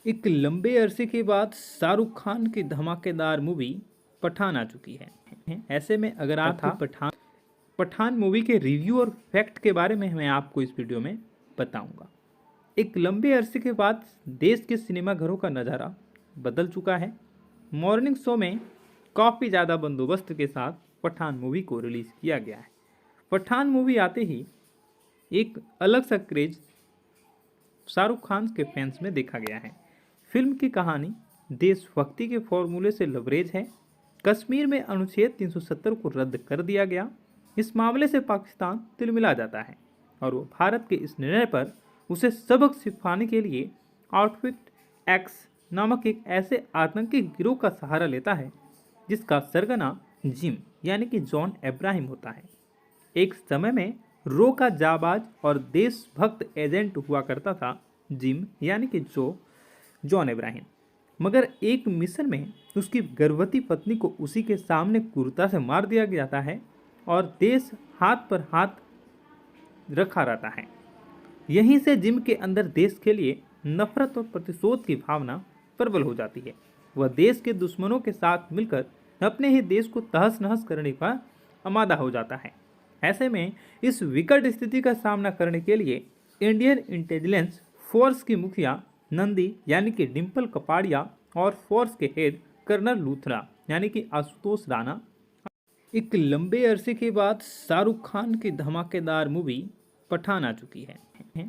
एक लंबे अरसे के बाद शाहरुख खान की धमाकेदार मूवी पठान आ चुकी है। ऐसे में अगर आपको पठान मूवी के रिव्यू और फैक्ट के बारे में मैं आपको इस वीडियो में बताऊंगा। एक लंबे अरसे के बाद देश के सिनेमाघरों का नज़ारा बदल चुका है। मॉर्निंग शो में काफ़ी ज़्यादा बंदोबस्त के साथ पठान मूवी को रिलीज़ किया गया है। पठान मूवी आते ही एक अलग सा क्रेज शाहरुख खान के फैंस में देखा गया है। फिल्म की कहानी देशभक्ति के फॉर्मूले से लबरेज है। कश्मीर में अनुच्छेद 370 को रद्द कर दिया गया। इस मामले से पाकिस्तान तिलमिला जाता है और वो भारत के इस निर्णय पर उसे सबक सिखाने के लिए आउटफिट एक्स नामक एक ऐसे आतंकी गिरोह का सहारा लेता है जिसका सरगना जिम यानी कि जॉन अब्राहम होता है। एक समय में रो का जाबाज और देशभक्त एजेंट हुआ करता था जिम यानी कि जॉन अब्राहम, मगर एक मिशन में उसकी गर्भवती पत्नी को उसी के सामने क्रूरता से मार दिया जाता है और देश हाथ पर हाथ रखा रहता है। यहीं से जिम के अंदर देश के लिए नफरत और प्रतिशोध की भावना प्रबल हो जाती है। वह देश के दुश्मनों के साथ मिलकर अपने ही देश को तहस नहस करने का आमादा हो जाता है। ऐसे में इस विकट स्थिति का सामना करने के लिए इंडियन इंटेलिजेंस फोर्स की मुखिया नंदी यानी कि डिम्पल कपाड़िया और फोर्स के हेड कर्नल लूथरा यानी कि आशुतोष राणा एक लंबे अरसे के बाद शाहरुख खान की धमाकेदार मूवी पठान आ चुकी है।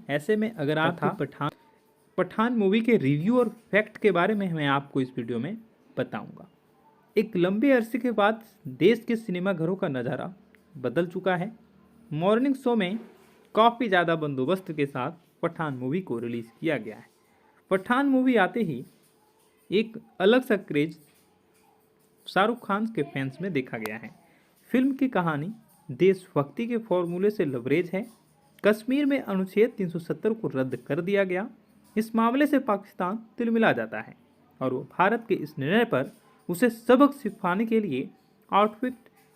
ऐसे में अगर आपको पठान मूवी के रिव्यू और फैक्ट के बारे में मैं आपको इस वीडियो में बताऊंगा। एक लंबे अरसे के बाद देश के सिनेमाघरों का नज़ारा बदल चुका है। मॉर्निंग शो में काफ़ी ज़्यादा बंदोबस्त के साथ पठान मूवी को रिलीज़ किया गया है। पठान मूवी आते ही एक अलग सा क्रेज शाहरुख खान के फैंस में देखा गया है। फिल्म की कहानी देशभक्ति के फॉर्मूले से लबरेज है। कश्मीर में अनुच्छेद 370 को रद्द कर दिया गया। इस मामले से पाकिस्तान तिलमिला जाता है और वो भारत के इस निर्णय पर उसे सबक सिखाने के लिए आउटफिट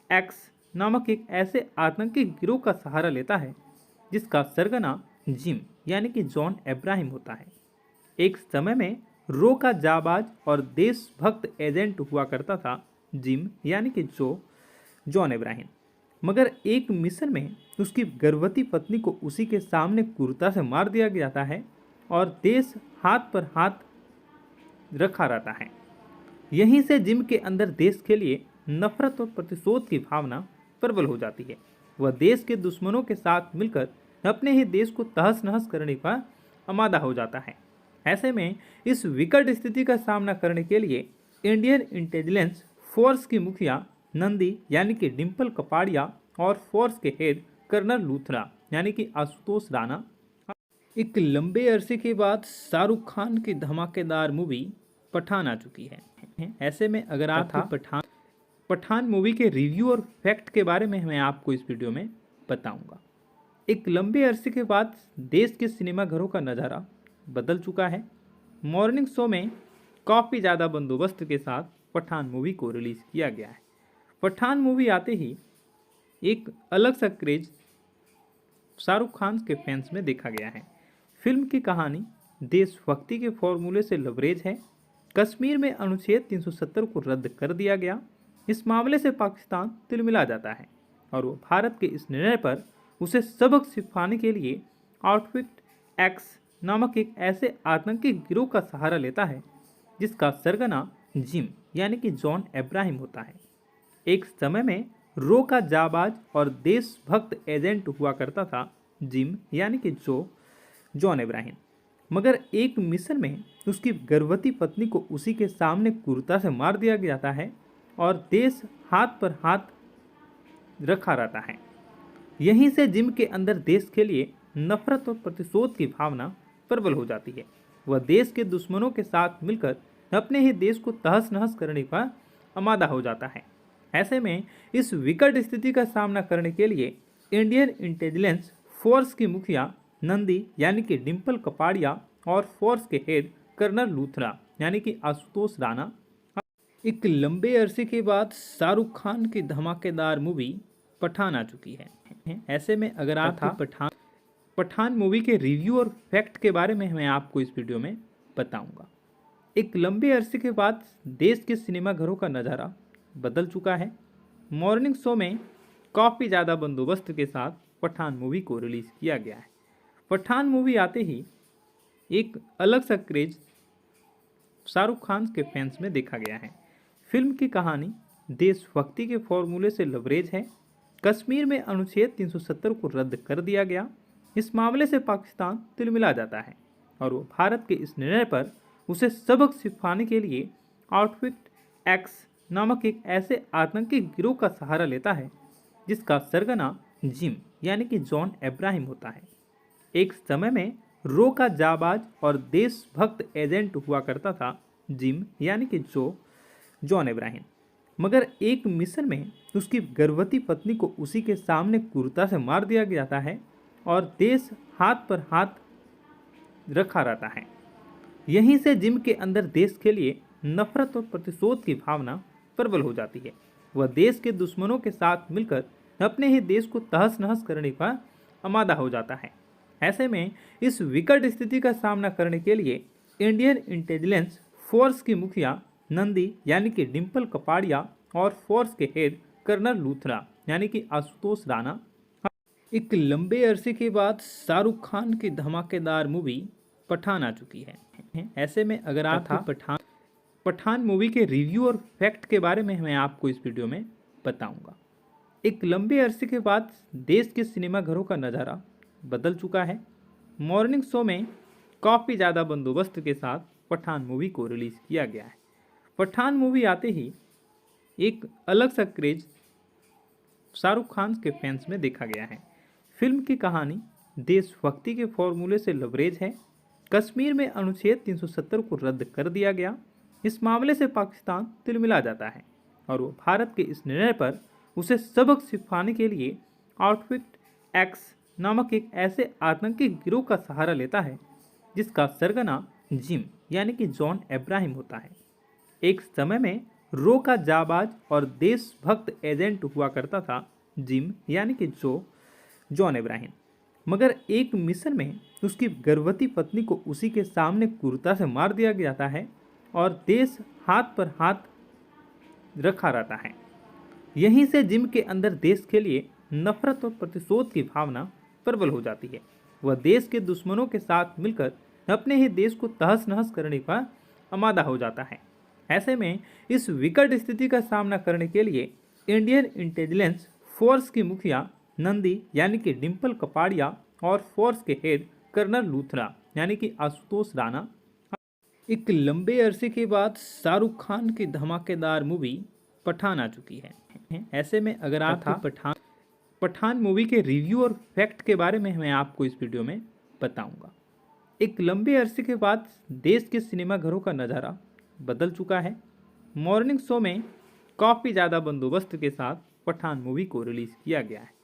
एक्स नामक एक ऐसे आतंकी गिरोह का सहारा लेता है जिसका सरगना जिम यानी कि जॉन अब्राहम होता है। एक समय में रो का जाबाज और देशभक्त एजेंट हुआ करता था जिम यानी कि जॉन अब्राहम, मगर एक मिशन में उसकी गर्भवती पत्नी को उसी के सामने क्रूरता से मार दिया जाता है और देश हाथ पर हाथ रखा रहता है। यहीं से जिम के अंदर देश के लिए नफरत और प्रतिशोध की भावना प्रबल हो जाती है। वह देश के दुश्मनों के साथ मिलकर अपने ही देश को तहस नहस करने का आमादा हो जाता है। ऐसे में इस विकट स्थिति का सामना करने के लिए इंडियन इंटेलिजेंस फोर्स की मुखिया नंदी यानी कि डिम्पल कपाड़िया और फोर्स के हेड कर्नल लूथरा यानी कि आशुतोष राणा एक लंबे अरसे के बाद शाहरुख खान की धमाकेदार मूवी पठान आ चुकी है। ऐसे में अगर आपको पठान मूवी के रिव्यू और फैक्ट के बारे में मैं आपको इस वीडियो में बताऊंगा। एक लंबे अरसे के बाद देश के सिनेमाघरों का नज़ारा बदल चुका है। मॉर्निंग शो में काफ़ी ज़्यादा बंदोबस्त के साथ पठान मूवी को रिलीज़ किया गया है। पठान मूवी आते ही एक अलग सा क्रेज शाहरुख खान के फैंस में देखा गया है। फिल्म की कहानी देशभक्ति के फॉर्मूले से लबरेज है। कश्मीर में अनुच्छेद 370 को रद्द कर दिया गया। इस मामले से पाकिस्तान तिलमिला जाता है और वो भारत के इस निर्णय पर उसे सबक सिखाने के लिए आउटफिट एक्स नामक एक ऐसे आतंकी गिरोह का सहारा लेता है जिसका सरगना जिम यानी कि जॉन अब्राहम होता है। एक समय में रो का जाबाज और देशभक्त एजेंट हुआ करता था जिम यानी कि जॉन अब्राहम, मगर एक मिशन में उसकी गर्भवती पत्नी को उसी के सामने क्रूरता से मार दिया जाता है और देश हाथ पर हाथ रखा रहता है। यहीं से जिम के अंदर देश के लिए नफरत और प्रतिशोध की भावना प्रबल हो जाती है। वह देश के दुश्मनों के साथ मिलकर अपने ही देश को तहस नहस करने का आमादा हो जाता है। ऐसे में इस विकट स्थिति का सामना करने के लिए इंडियन इंटेलिजेंस फोर्स की मुखिया नंदी यानी कि डिम्पल कपाड़िया और फोर्स के हेड कर्नल लूथरा यानी कि आशुतोष राणा एक लंबे अरसे के बाद शाहरुख खान की धमाकेदार मूवी पठान आ चुकी है। ऐसे में अगर आपको पठान मूवी के रिव्यू और फैक्ट के बारे में मैं आपको इस वीडियो में बताऊंगा। एक लंबे अरसे के बाद देश के सिनेमाघरों का नज़ारा बदल चुका है। मॉर्निंग शो में काफ़ी ज़्यादा बंदोबस्त के साथ पठान मूवी को रिलीज़ किया गया है। पठान मूवी आते ही एक अलग सा क्रेज शाहरुख खान के फैंस में देखा गया है। फिल्म की कहानी देशभक्ति के फॉर्मूले से लबरेज है। कश्मीर में अनुच्छेद 370 को रद्द कर दिया गया। इस मामले से पाकिस्तान तिलमिला जाता है और वो भारत के इस निर्णय पर उसे सबक सिखाने के लिए आउटफिट एक्स नामक एक ऐसे आतंकी गिरोह का सहारा लेता है जिसका सरगना जिम यानी कि जॉन अब्राहम होता है। एक समय में रो का जाबाज और देशभक्त एजेंट हुआ करता था जिम यानी कि जॉन अब्राहम, मगर एक मिशन में उसकी गर्भवती पत्नी को उसी के सामने क्रूरता से मार दिया जाता है और देश हाथ पर हाथ रखा रहता है। यहीं से जिम के अंदर देश के लिए नफरत और प्रतिशोध की भावना प्रबल हो जाती है। वह देश के दुश्मनों के साथ मिलकर अपने ही देश को तहस नहस करने का आमादा हो जाता है। ऐसे में इस विकट स्थिति का सामना करने के लिए इंडियन इंटेलिजेंस फोर्स की मुखिया नंदी यानी कि डिम्पल कपाड़िया और फोर्स के हेड कर्नल लूथरा यानी कि आशुतोष राणा एक लंबे अरसे के बाद शाहरुख खान की धमाकेदार मूवी पठान आ चुकी है। ऐसे में अगर आप पठान मूवी के रिव्यू और फैक्ट के बारे में मैं आपको इस वीडियो में बताऊंगा। एक लंबे अरसे के बाद देश के सिनेमाघरों का नज़ारा बदल चुका है। मॉर्निंग शो में काफ़ी ज़्यादा बंदोबस्त के साथ पठान मूवी को रिलीज़ किया गया है। पठान मूवी आते ही एक अलग सा क्रेज शाहरुख खान के फैंस में देखा गया है। फिल्म की कहानी देशभक्ति के फॉर्मूले से लबरेज है। कश्मीर में अनुच्छेद 370 को रद्द कर दिया गया। इस मामले से पाकिस्तान तिलमिला जाता है और वो भारत के इस निर्णय पर उसे सबक सिखाने के लिए आउटफिट एक्स नामक एक ऐसे आतंकी गिरोह का सहारा लेता है जिसका सरगना जिम यानी कि जॉन अब्राहम होता है। एक समय में रो का जाबाज और देशभक्त एजेंट हुआ करता था जिम यानी कि जॉन अब्राहम, मगर एक मिशन में उसकी गर्भवती पत्नी को उसी के सामने क्रूरता से मार दिया जाता है और देश हाथ पर हाथ रखा रहता है। यहीं से जिम के अंदर देश के लिए नफरत और प्रतिशोध की भावना प्रबल हो जाती है। वह देश के दुश्मनों के साथ मिलकर अपने ही देश को तहस नहस करने का आमादा हो जाता है। ऐसे में इस विकट स्थिति का सामना करने के लिए इंडियन इंटेलिजेंस फोर्स की मुखिया नंदी यानी कि डिम्पल कपाड़िया और फोर्स के हेड कर्नल लूथरा यानी कि आशुतोष राणा एक लंबे अरसे के बाद शाहरुख खान की धमाकेदार मूवी पठान आ चुकी है। ऐसे में अगर आप पठान मूवी के रिव्यू और फैक्ट के बारे में मैं आपको इस वीडियो में बताऊंगा। एक लंबे अरसे के बाद देश के सिनेमाघरों का नज़ारा बदल चुका है। मॉर्निंग शो में काफ़ी ज़्यादा बंदोबस्त के साथ पठान मूवी को रिलीज़ किया गया है।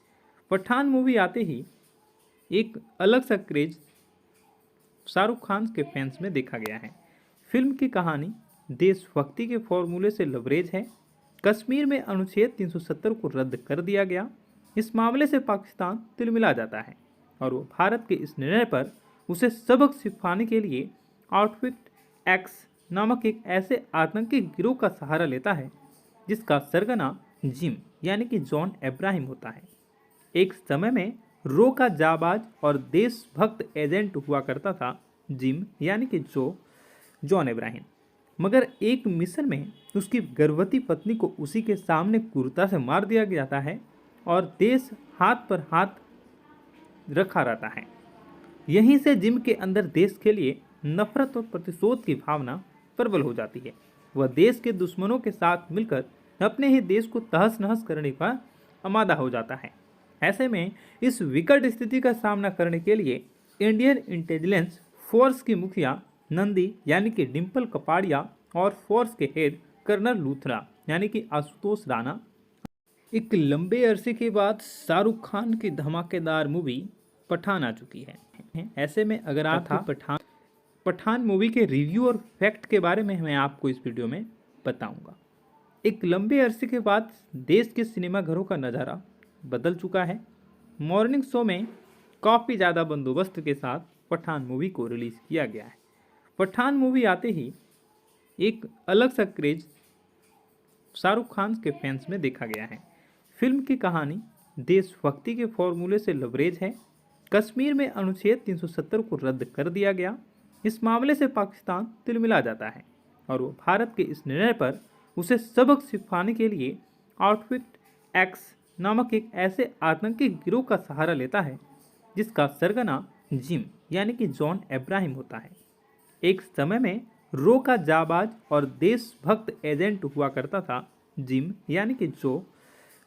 पठान मूवी आते ही एक अलग सा क्रेज शाहरुख खान के फैंस में देखा गया है। फिल्म की कहानी देशभक्ति के फॉर्मूले से लबरेज है। कश्मीर में अनुच्छेद 370 को रद्द कर दिया गया। इस मामले से पाकिस्तान तिलमिला जाता है और वो भारत के इस निर्णय पर उसे सबक सिखाने के लिए आउटफिट एक्स नामक एक ऐसे आतंकी गिरोह का सहारा लेता है जिसका सरगना जिम यानी कि जॉन अब्राहम होता है। एक समय में रो का जाबाज और देशभक्त एजेंट हुआ करता था जिम यानी कि जॉन अब्राहम, मगर एक मिशन में उसकी गर्भवती पत्नी को उसी के सामने क्रूरता से मार दिया जाता है और देश हाथ पर हाथ रखा रहता है। यहीं से जिम के अंदर देश के लिए नफरत और प्रतिशोध की भावना प्रबल हो जाती है। वह देश के दुश्मनों के साथ मिलकर अपने ही देश को तहस नहस करने का आमादा हो जाता है। ऐसे में इस विकट स्थिति का सामना करने के लिए इंडियन इंटेलिजेंस फोर्स की मुखिया नंदी यानी कि डिम्पल कपाड़िया और फोर्स के हेड कर्नल लूथरा यानी कि आशुतोष राणा एक लंबे अरसे के बाद शाहरुख खान की धमाकेदार मूवी पठान आ चुकी है। ऐसे में अगर आप पठान मूवी के रिव्यू और फैक्ट के बारे में मैं आपको इस वीडियो में बताऊंगा। एक लंबे अरसे के बाद देश के सिनेमाघरों का नज़ारा बदल चुका है। मॉर्निंग शो में काफ़ी ज़्यादा बंदोबस्त के साथ पठान मूवी को रिलीज़ किया गया है। पठान मूवी आते ही एक अलग सा क्रेज शाहरुख खान के फैंस में देखा गया है। फिल्म की कहानी देशभक्ति के फॉर्मूले से लबरेज है। कश्मीर में अनुच्छेद 370 को रद्द कर दिया गया। इस मामले से पाकिस्तान तिलमिला जाता है और वो भारत के इस निर्णय पर उसे सबक सिखाने के लिए आउटफिट एक्स नामक एक ऐसे आतंकी गिरोह का सहारा लेता है जिसका सरगना जिम यानी कि जॉन अब्राहम होता है। एक समय में रो का जाबाज और देशभक्त एजेंट हुआ करता था जिम यानी कि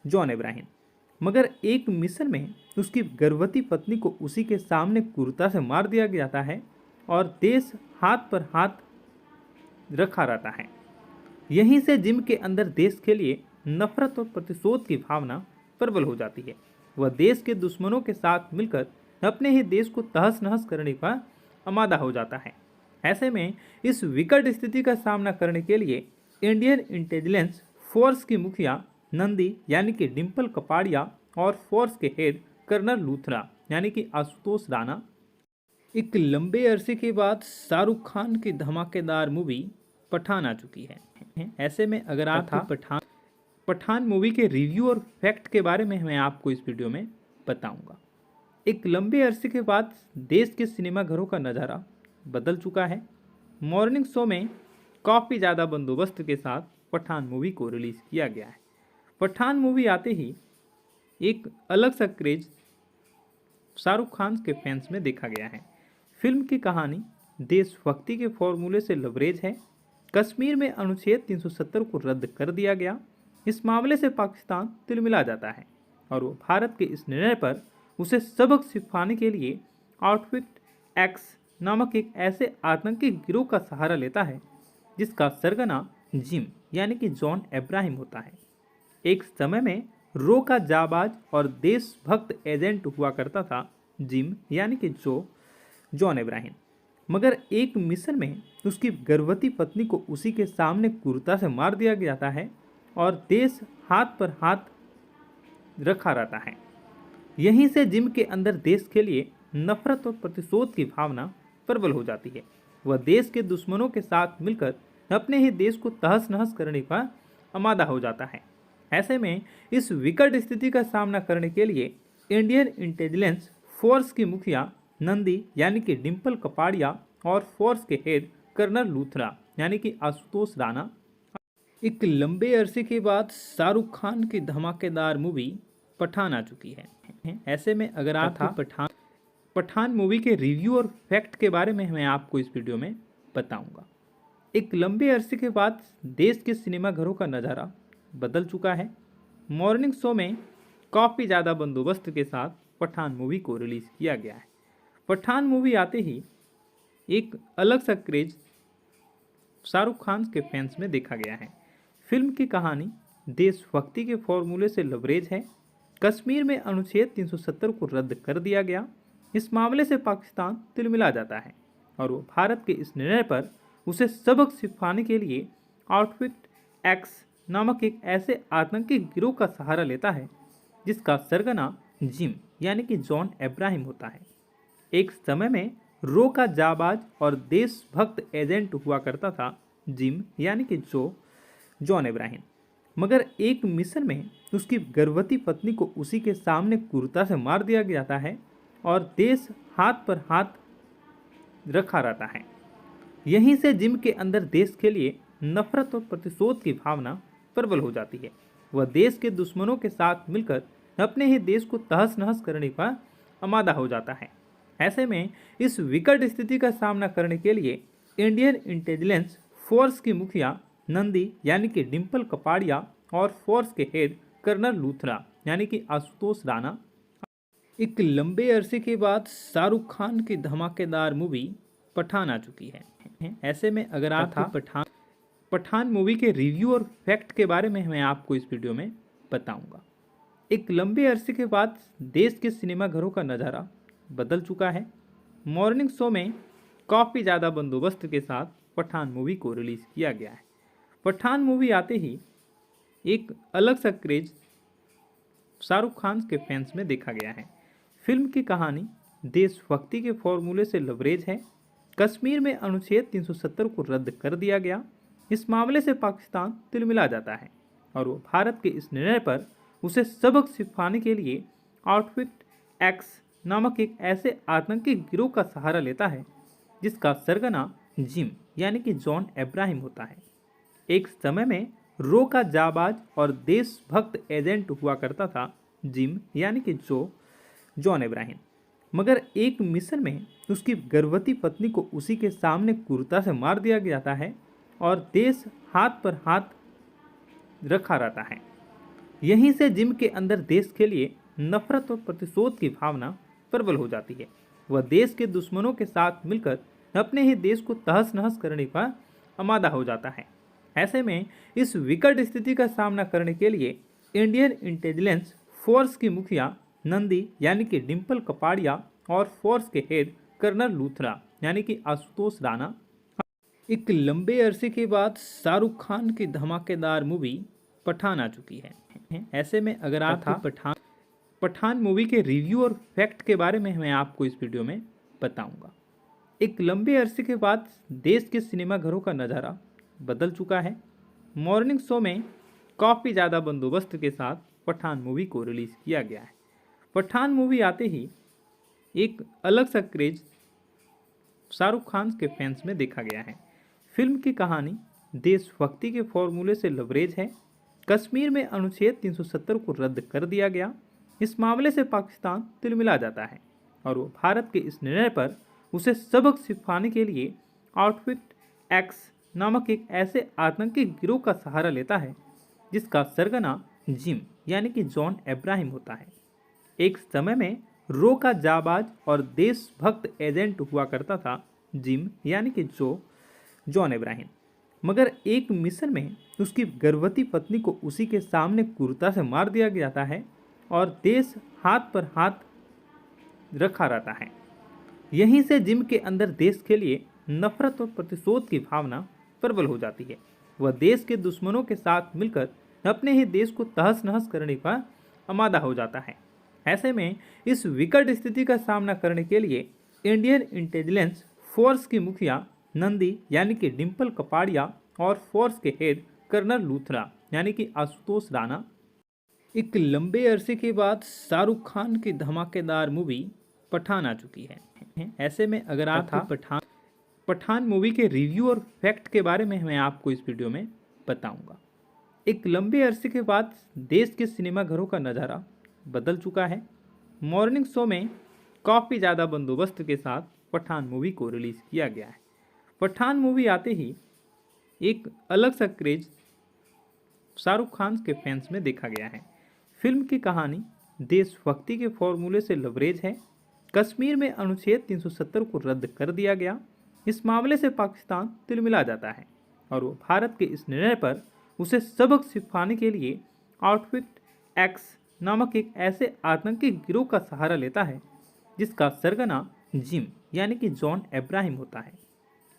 जॉन अब्राहम, मगर एक मिशन में उसकी गर्भवती पत्नी को उसी के सामने क्रूरता से मार दिया जाता है और देश हाथ पर हाथ रखा रहता है। यहीं से जिम के अंदर देश के लिए नफरत और प्रतिशोध की भावना प्रबल हो जाती है। वह देश के दुश्मनों के साथ मिलकर अपने ही देश को तहस नहस करने का आमादा हो जाता है। ऐसे में इस विकट स्थिति का सामना करने के लिए इंडियन इंटेलिजेंस फोर्स की मुखिया नंदी यानी कि डिम्पल कपाड़िया और फोर्स के हेड कर्नल लूथरा यानी कि आशुतोष राणा एक लंबे अरसे के बाद शाहरुख खान की धमाकेदार मूवी पठान आ चुकी है। ऐसे में अगर आप पठान मूवी के रिव्यू और फैक्ट के बारे में मैं आपको इस वीडियो में बताऊंगा। एक लंबे अरसे के बाद देश के सिनेमाघरों का नज़ारा बदल चुका है। मॉर्निंग शो में काफ़ी ज़्यादा बंदोबस्त के साथ पठान मूवी को रिलीज़ किया गया है। पठान मूवी आते ही एक अलग सा क्रेज शाहरुख खान के फैंस में देखा गया है। फिल्म की कहानी देशभक्ति के फॉर्मूले से लबरेज है। कश्मीर में अनुच्छेद 370 को रद्द कर दिया गया। इस मामले से पाकिस्तान तिलमिला जाता है और वो भारत के इस निर्णय पर उसे सबक सिखाने के लिए आउटफिट एक्स नामक एक ऐसे आतंकी गिरोह का सहारा लेता है जिसका सरगना जिम यानी कि जॉन अब्राहम होता है। एक समय में रो का जाबाज और देशभक्त एजेंट हुआ करता था जिम यानी कि जॉन अब्राहम, मगर एक मिशन में उसकी गर्भवती पत्नी को उसी के सामने क्रूरता से मार दिया जाता है और देश हाथ पर हाथ रखा रहता है। यहीं से जिम के अंदर देश के लिए नफरत और प्रतिशोध की भावना प्रबल हो जाती है। वह देश के दुश्मनों के साथ मिलकर अपने ही देश को तहस नहस करने का आमादा हो जाता है। ऐसे में इस विकट स्थिति का सामना करने के लिए इंडियन इंटेलिजेंस फोर्स की मुखिया नंदी यानी कि डिम्पल कपाड़िया और फोर्स के हेड कर्नल लूथरा यानी कि आशुतोष राणा एक लंबे अरसे के बाद शाहरुख खान की धमाकेदार मूवी पठान आ चुकी है। ऐसे में अगर आप पठान मूवी के रिव्यू और फैक्ट के बारे में मैं आपको इस वीडियो में बताऊंगा। एक लंबे अरसे के बाद देश के सिनेमाघरों का नज़ारा बदल चुका है। मॉर्निंग शो में काफ़ी ज़्यादा बंदोबस्त के साथ पठान मूवी को रिलीज़ किया गया है। पठान मूवी आते ही एक अलग सा क्रेज शाहरुख खान के फैंस में देखा गया है। फिल्म की कहानी देशभक्ति के फॉर्मूले से लबरेज है। कश्मीर में अनुच्छेद 370 को रद्द कर दिया गया। इस मामले से पाकिस्तान तिलमिला जाता है और वो भारत के इस निर्णय पर उसे सबक सिखाने के लिए आउटफिट एक्स नामक एक ऐसे आतंकी गिरोह का सहारा लेता है जिसका सरगना जिम यानी कि जॉन अब्राहम होता है। एक समय में रो का जाबाज और देशभक्त एजेंट हुआ करता था जिम यानी कि जॉन अब्राहम, मगर एक मिशन में उसकी गर्भवती पत्नी को उसी के सामने क्रूरता से मार दिया जाता है और देश हाथ पर हाथ रखा रहता है। यहीं से जिम के अंदर देश के लिए नफरत और प्रतिशोध की भावना प्रबल हो जाती है। वह देश के दुश्मनों के साथ मिलकर अपने ही देश को तहस नहस करने का आमादा हो जाता है। ऐसे में इस विकट स्थिति का सामना करने के लिए इंडियन इंटेलिजेंस फोर्स की मुखिया नंदी यानी कि डिम्पल कपाड़िया और फोर्स के हेड कर्नल लूथरा यानी कि आशुतोष राणा एक लंबे अरसे के बाद शाहरुख खान की धमाकेदार मूवी पठान आ चुकी है। ऐसे में अगर आप पठान मूवी के रिव्यू और फैक्ट के बारे में मैं आपको इस वीडियो में बताऊंगा। एक लंबे अरसे के बाद देश के सिनेमाघरों का नज़ारा बदल चुका है। मॉर्निंग शो में काफ़ी ज़्यादा बंदोबस्त के साथ पठान मूवी को रिलीज़ किया गया है। पठान मूवी आते ही एक अलग सा क्रेज शाहरुख खान के फैंस में देखा गया है। फिल्म की कहानी देशभक्ति के फॉर्मूले से लबरेज है। कश्मीर में अनुच्छेद 370 को रद्द कर दिया गया। इस मामले से पाकिस्तान तिलमिला जाता है और वो भारत के इस निर्णय पर उसे सबक सिखाने के लिए आउटफिट एक्स नामक एक ऐसे आतंकी गिरोह का सहारा लेता है जिसका सरगना जिम यानी कि जॉन अब्राहम होता है। एक समय में रो का जाबाज और देशभक्त एजेंट हुआ करता था जिम यानी कि जॉन अब्राहम, मगर एक मिशन में उसकी गर्भवती पत्नी को उसी के सामने क्रूरता से मार दिया जाता है और देश हाथ पर हाथ रखा रहता है। यहीं से जिम के अंदर देश के लिए नफरत और प्रतिशोध की भावना प्रबल हो जाती है। वह देश के दुश्मनों के साथ मिलकर अपने ही देश को तहस नहस करने का आमादा हो जाता है। ऐसे में इस विकट स्थिति का सामना करने के लिए इंडियन इंटेलिजेंस फोर्स की मुखिया नंदी यानी कि डिम्पल कपाड़िया और फोर्स के हेड कर्नल लूथरा यानी कि आशुतोष राणा एक लंबे अरसे के बाद शाहरुख खान की धमाकेदार मूवी पठान आ चुकी है। ऐसे में अगर आप पठान मूवी के रिव्यू और फैक्ट के बारे में मैं आपको इस वीडियो में बताऊंगा। एक लंबे अरसे के बाद देश के सिनेमाघरों का नज़ारा बदल चुका है। मॉर्निंग शो में काफ़ी ज़्यादा बंदोबस्त के साथ पठान मूवी को रिलीज़ किया गया है। पठान मूवी आते ही एक अलग सा क्रेज शाहरुख खान के फैंस में देखा गया है। फिल्म की कहानी देशभक्ति के फॉर्मूले से लबरेज है। कश्मीर में अनुच्छेद 370 को रद्द कर दिया गया। इस मामले से पाकिस्तान तिलमिला जाता है और वो भारत के इस निर्णय पर उसे सबक सिखाने के लिए आउटफिट एक्स नामक एक ऐसे आतंकी गिरोह का सहारा लेता है जिसका सरगना जिम यानी कि जॉन अब्राहम होता है। एक समय में रो का जाबाज और देशभक्त एजेंट हुआ करता था जिम यानी कि जॉन अब्राहम, मगर एक मिशन में उसकी गर्भवती पत्नी को उसी के सामने क्रूरता से मार दिया जाता है और देश हाथ पर हाथ रखा रहता है। यहीं से जिम के अंदर देश के लिए नफरत और प्रतिशोध की भावना प्रबल हो जाती है। वह देश के दुश्मनों के साथ मिलकर अपने ही देश को तहस नहस करने का आमादा हो जाता है। ऐसे में इस विकट स्थिति का सामना करने के लिए इंडियन इंटेलिजेंस फोर्स की मुखिया नंदी यानी कि डिम्पल कपाड़िया और फोर्स के हेड कर्नल लूथरा यानी कि आशुतोष राणा एक लंबे अरसे के बाद शाहरुख खान की धमाकेदार मूवी पठान आ चुकी है। ऐसे में अगर आप पठान मूवी के रिव्यू और फैक्ट के बारे में मैं आपको इस वीडियो में बताऊंगा। एक लंबे अरसे के बाद देश के सिनेमाघरों का नज़ारा बदल चुका है। मॉर्निंग शो में काफ़ी ज़्यादा बंदोबस्त के साथ पठान मूवी को रिलीज़ किया गया है। पठान मूवी आते ही एक अलग सा क्रेज शाहरुख खान के फैंस में देखा गया है। फिल्म की कहानी देशभक्ति के फॉर्मूले से लबरेज है। कश्मीर में अनुच्छेद 370 को रद्द कर दिया गया। इस मामले से पाकिस्तान तिलमिला जाता है और वो भारत के इस निर्णय पर उसे सबक सिखाने के लिए आउटफिट एक्स नामक एक ऐसे आतंकी गिरोह का सहारा लेता है जिसका सरगना जिम यानी कि जॉन अब्राहम होता है।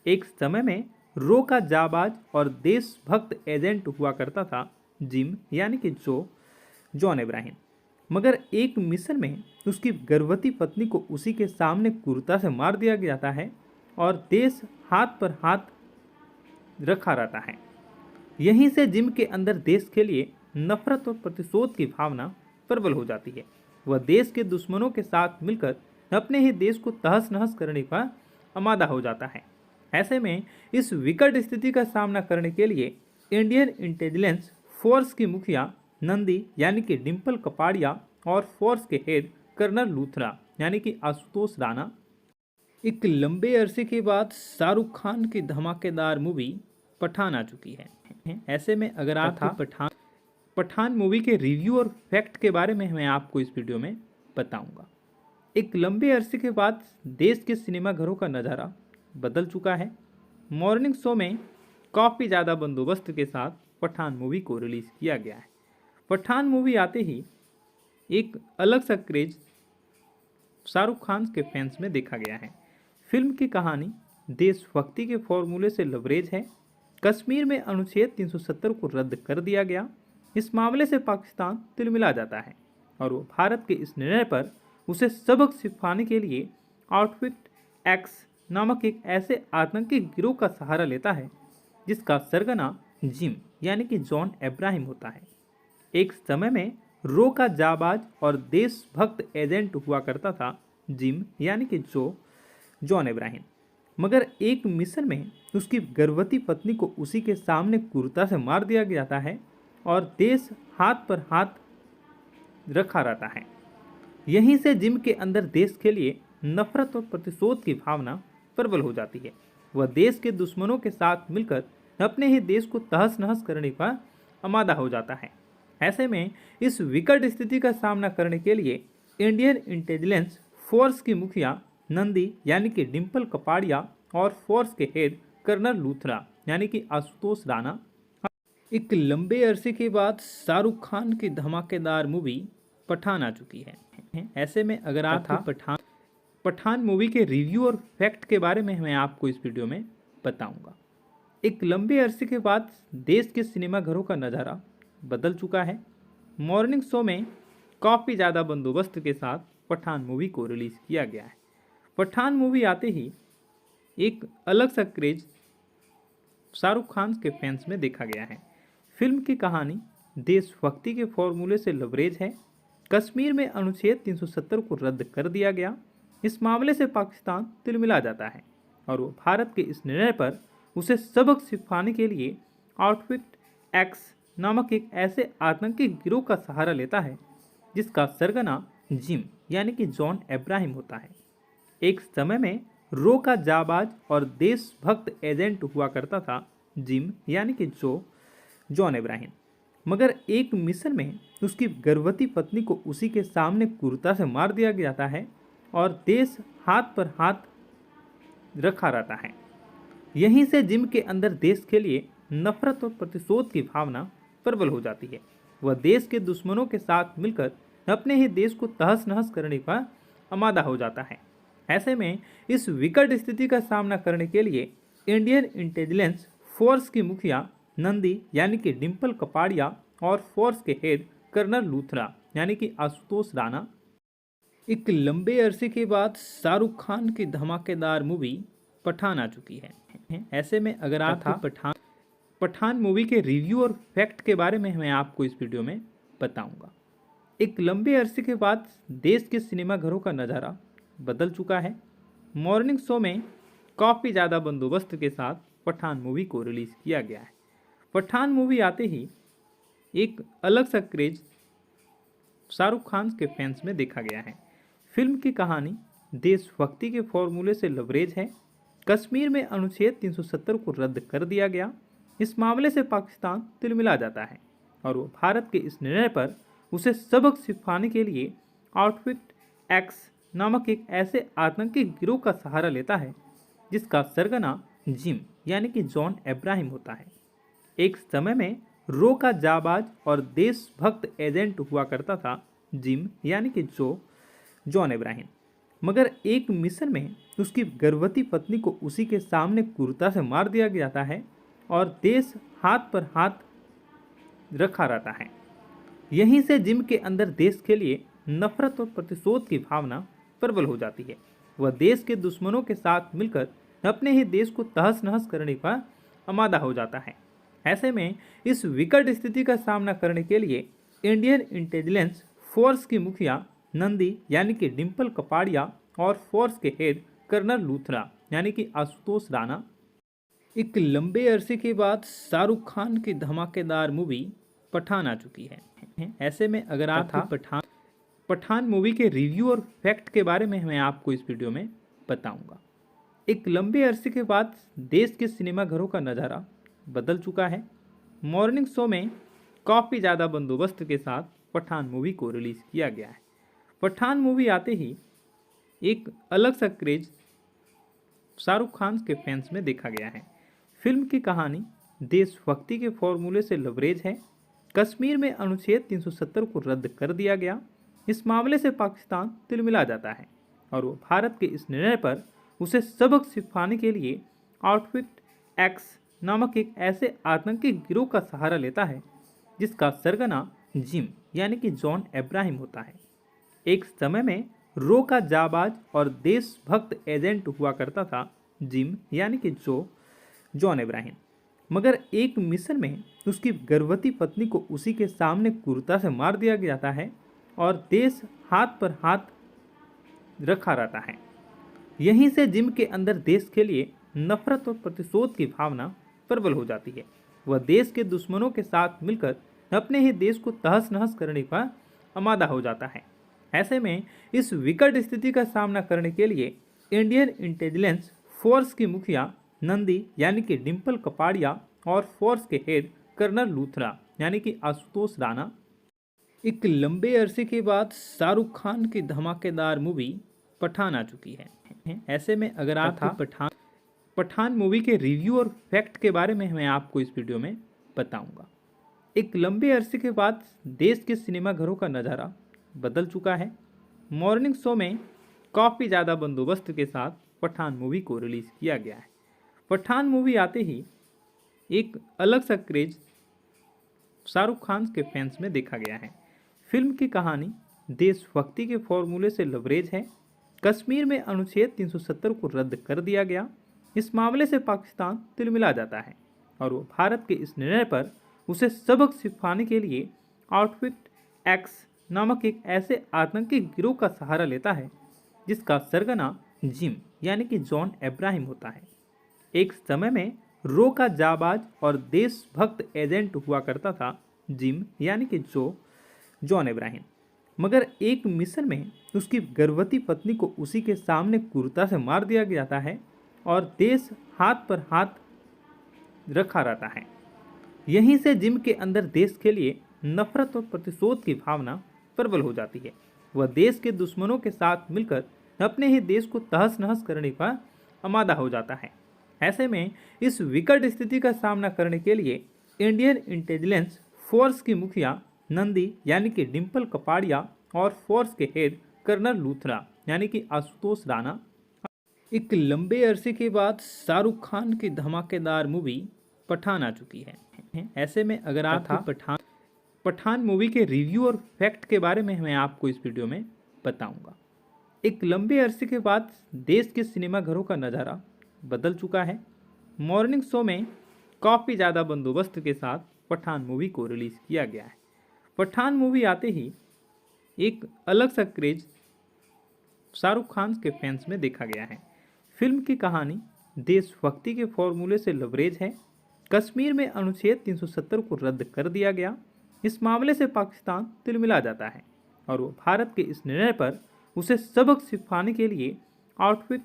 एक समय में रो का जाबाज और देशभक्त एजेंट हुआ करता था जिम यानी कि जॉन अब्राहम, मगर एक मिशन में उसकी गर्भवती पत्नी को उसी के सामने क्रूरता से मार दिया जाता है और देश हाथ पर हाथ रखा रहता है। यहीं से जिम के अंदर देश के लिए नफरत और प्रतिशोध की भावना प्रबल हो जाती है। वह देश के दुश्मनों के साथ मिलकर अपने ही देश को तहस नहस करने का आमादा हो जाता है। ऐसे में इस विकट स्थिति का सामना करने के लिए इंडियन इंटेलिजेंस फोर्स की मुखिया नंदी यानी कि डिम्पल कपाड़िया और फोर्स के हेड कर्नल लूथरा यानी कि आशुतोष राणा एक लंबे अरसे के बाद शाहरुख खान की धमाकेदार मूवी पठान आ चुकी है। ऐसे में अगर आप पठान मूवी के रिव्यू और फैक्ट के बारे में मैं आपको इस वीडियो में बताऊंगा। एक लंबे अरसे के बाद देश के सिनेमाघरों का नज़ारा बदल चुका है। मॉर्निंग शो में काफ़ी ज़्यादा बंदोबस्त के साथ पठान मूवी को रिलीज़ किया गया है। पठान मूवी आते ही एक अलग सा क्रेज शाहरुख खान के फैंस में देखा गया है। फिल्म की कहानी देशभक्ति के फॉर्मूले से लबरेज है। कश्मीर में अनुच्छेद 370 को रद्द कर दिया गया। इस मामले से पाकिस्तान तिलमिला जाता है और वो भारत के इस निर्णय पर उसे सबक सिखाने के लिए आउटफिट एक्स नामक एक ऐसे आतंकी गिरोह का सहारा लेता है जिसका सरगना जिम यानी कि जॉन अब्राहम होता है। एक समय में रो का जाबाज और देशभक्त एजेंट हुआ करता था जिम यानी कि जॉन अब्राहम। मगर एक मिशन में उसकी गर्भवती पत्नी को उसी के सामने क्रूरता से मार दिया जाता है और देश हाथ पर हाथ रखा रहता है। यहीं से जिम के अंदर देश के लिए नफरत और प्रतिशोध की भावना प्रबल हो जाती है। वह देश के दुश्मनों के साथ मिलकर अपने ही देश को तहस नहस करने का आमादा हो जाता है। ऐसे में इस विकट स्थिति का सामना करने के लिए इंडियन इंटेलिजेंस फोर्स की मुखिया नंदी यानी कि डिम्पल कपाड़िया और फोर्स के हेड कर्नल लूथरा यानी कि आशुतोष राणा एक लंबे अरसे के बाद शाहरुख खान की धमाकेदार मूवी पठान आ चुकी है। ऐसे में अगर आप पठान मूवी के रिव्यू और फैक्ट के बारे में मैं आपको इस वीडियो में बताऊंगा। एक लंबे अरसे के बाद देश के सिनेमाघरों का नज़ारा बदल चुका है। मॉर्निंग शो में काफ़ी ज़्यादा बंदोबस्त के साथ पठान मूवी को रिलीज़ किया गया है। पठान मूवी आते ही एक अलग सा क्रेज शाहरुख खान के फैंस में देखा गया है। फिल्म की कहानी देशभक्ति के फॉर्मूले से लबरेज है। कश्मीर में अनुच्छेद 370 को रद्द कर दिया गया। इस मामले से पाकिस्तान तिलमिला जाता है और वो भारत के इस निर्णय पर उसे सबक सिखाने के लिए आउटफिट एक्स नामक एक ऐसे आतंकी गिरोह का सहारा लेता है जिसका सरगना जिम यानी कि जॉन अब्राहम होता है। एक समय में रो का जाबाज और देशभक्त एजेंट हुआ करता था जिम यानी कि जॉन अब्राहम। मगर एक मिशन में उसकी गर्भवती पत्नी को उसी के सामने क्रूरता से मार दिया जाता है और देश हाथ पर हाथ रखा रहता है। यहीं से जिम के अंदर देश के लिए नफरत और प्रतिशोध की भावना प्रबल हो जाती है। वह देश के दुश्मनों के साथ मिलकर अपने ही देश को तहस नहस करने का आमादा हो जाता है। ऐसे में इस विकट स्थिति का सामना करने के लिए इंडियन इंटेलिजेंस फोर्स की मुखिया नंदी यानी कि डिम्पल कपाड़िया और फोर्स के हेड कर्नल लूथरा यानी कि आशुतोष राणा एक लंबे अरसे के बाद शाहरुख खान की धमाकेदार मूवी पठान आ चुकी है। ऐसे में अगर आप पठान मूवी के रिव्यू और फैक्ट के बारे में मैं आपको इस वीडियो में बताऊंगा। एक लंबे अरसे के बाद देश के सिनेमाघरों का नज़ारा बदल चुका है। मॉर्निंग शो में काफ़ी ज़्यादा बंदोबस्त के साथ पठान मूवी को रिलीज़ किया गया है। पठान मूवी आते ही एक अलग सा क्रेज शाहरुख खान के फैंस में देखा गया है। फिल्म की कहानी देशभक्ति के फॉर्मूले से लबरेज है। कश्मीर में अनुच्छेद 370 को रद्द कर दिया गया। इस मामले से पाकिस्तान तिलमिला जाता है और वो भारत के इस निर्णय पर उसे सबक सिखाने के लिए आउटफिट एक्स नामक एक ऐसे आतंकी गिरोह का सहारा लेता है जिसका सरगना जिम यानी कि जॉन अब्राहम होता है। एक समय में रो का जाबाज और देशभक्त एजेंट हुआ करता था जिम यानी कि जॉन अब्राहम। मगर एक मिशन में उसकी गर्भवती पत्नी को उसी के सामने क्रूरता से मार दिया जाता है और देश हाथ पर हाथ रखा रहता है। यहीं से जिम के अंदर देश के लिए नफरत और प्रतिशोध की भावना प्रबल हो जाती है। वह देश के दुश्मनों के साथ मिलकर अपने ही देश को तहस नहस करने का आमादा हो जाता है। ऐसे में इस विकट स्थिति का सामना करने के लिए इंडियन इंटेलिजेंस फोर्स की मुखिया नंदी यानी कि डिम्पल कपाड़िया और फोर्स के हेड कर्नल लूथरा यानी कि आशुतोष राणा एक लंबे अरसे के बाद शाहरुख खान की धमाकेदार मूवी पठान आ चुकी है। ऐसे में अगर आप पठान मूवी के रिव्यू और फैक्ट के बारे में मैं आपको इस वीडियो में बताऊंगा। एक लंबे अरसे के बाद देश के सिनेमाघरों का नज़ारा बदल चुका है। मॉर्निंग शो में काफ़ी ज़्यादा बंदोबस्त के साथ पठान मूवी को रिलीज़ किया गया है। पठान मूवी आते ही एक अलग सा क्रेज शाहरुख खान के फैंस में देखा गया है। फिल्म की कहानी देशभक्ति के फॉर्मूले से लबरेज है। कश्मीर में अनुच्छेद 370 को रद्द कर दिया गया। इस मामले से पाकिस्तान तिलमिला जाता है और वो भारत के इस निर्णय पर उसे सबक सिखाने के लिए आउटफिट एक्स नामक एक ऐसे आतंकी गिरोह का सहारा लेता है जिसका सरगना जिम यानी कि जॉन अब्राहम होता है। एक समय में रो का जाबाज और देशभक्त एजेंट हुआ करता था जिम यानी कि जॉन अब्राहम। मगर एक मिशन में उसकी गर्भवती पत्नी को उसी के सामने क्रूरता से मार दिया जाता है और देश हाथ पर हाथ रखा रहता है। यहीं से जिम के अंदर देश के लिए नफरत और प्रतिशोध की भावना प्रबल हो जाती है। वह देश के दुश्मनों के साथ मिलकर अपने ही देश को तहस नहस करने का आमादा हो जाता है। ऐसे में इस विकट स्थिति का सामना करने के लिए इंडियन इंटेलिजेंस फोर्स की मुखिया नंदी यानी कि डिम्पल कपाड़िया और फोर्स के हेड कर्नल लूथरा यानी कि आशुतोष राणा एक लंबे अरसे के बाद शाहरुख खान की धमाकेदार मूवी पठान आ चुकी है। ऐसे में अगर आपको पठान मूवी के रिव्यू और फैक्ट के बारे में मैं आपको इस वीडियो में बताऊंगा। एक लंबे अरसे के बाद देश के सिनेमाघरों का नज़ारा बदल चुका है। मॉर्निंग शो में काफ़ी ज़्यादा बंदोबस्त के साथ पठान मूवी को रिलीज़ किया गया है। पठान मूवी आते ही एक अलग सा क्रेज शाहरुख खान के फैंस में देखा गया है। फिल्म की कहानी देशभक्ति के फॉर्मूले से लबरेज है। कश्मीर में अनुच्छेद 370 को रद्द कर दिया गया। इस मामले से पाकिस्तान तिलमिला जाता है और वो भारत के इस निर्णय पर उसे सबक सिखाने के लिए आउटफिट एक्स नामक एक ऐसे आतंकी गिरोह का सहारा लेता है जिसका सरगना जिम यानी कि जॉन अब्राहम होता है। एक समय में रो का जाबाज और देशभक्त एजेंट हुआ करता था जिम यानी कि जॉन अब्राहम, मगर एक मिशन में उसकी गर्भवती पत्नी को उसी के सामने क्रूरता से मार दिया जाता है और देश हाथ पर हाथ रखा रहता है। यहीं से जिम के अंदर देश के लिए नफरत और प्रतिशोध की भावना प्रबल हो जाती है। वह देश के दुश्मनों के साथ मिलकर अपने ही देश को तहस नहस करने का आमादा हो जाता है। ऐसे में इस विकट स्थिति का सामना करने के लिए इंडियन इंटेलिजेंस फोर्स की मुखिया नंदी यानी कि डिम्पल कपाड़िया और फोर्स के हेड कर्नल लूथरा यानी कि आशुतोष राणा एक लंबे अरसे के बाद शाहरुख खान की धमाकेदार मूवी पठान आ चुकी है। ऐसे में अगर आपको पठान मूवी के रिव्यू और फैक्ट के बारे में मैं आपको इस वीडियो में बताऊंगा। एक लंबे अरसे के बाद देश के सिनेमाघरों का नज़ारा बदल चुका है। मॉर्निंग शो में काफ़ी ज़्यादा बंदोबस्त के साथ पठान मूवी को रिलीज़ किया गया है। पठान मूवी आते ही एक अलग सा क्रेज शाहरुख खान के फैंस में देखा गया है। फिल्म की कहानी देशभक्ति के फॉर्मूले से लबरेज है। कश्मीर में अनुच्छेद 370 को रद्द कर दिया गया। इस मामले से पाकिस्तान तिलमिला जाता है और वो भारत के इस निर्णय पर उसे सबक सिखाने के लिए आउटफिट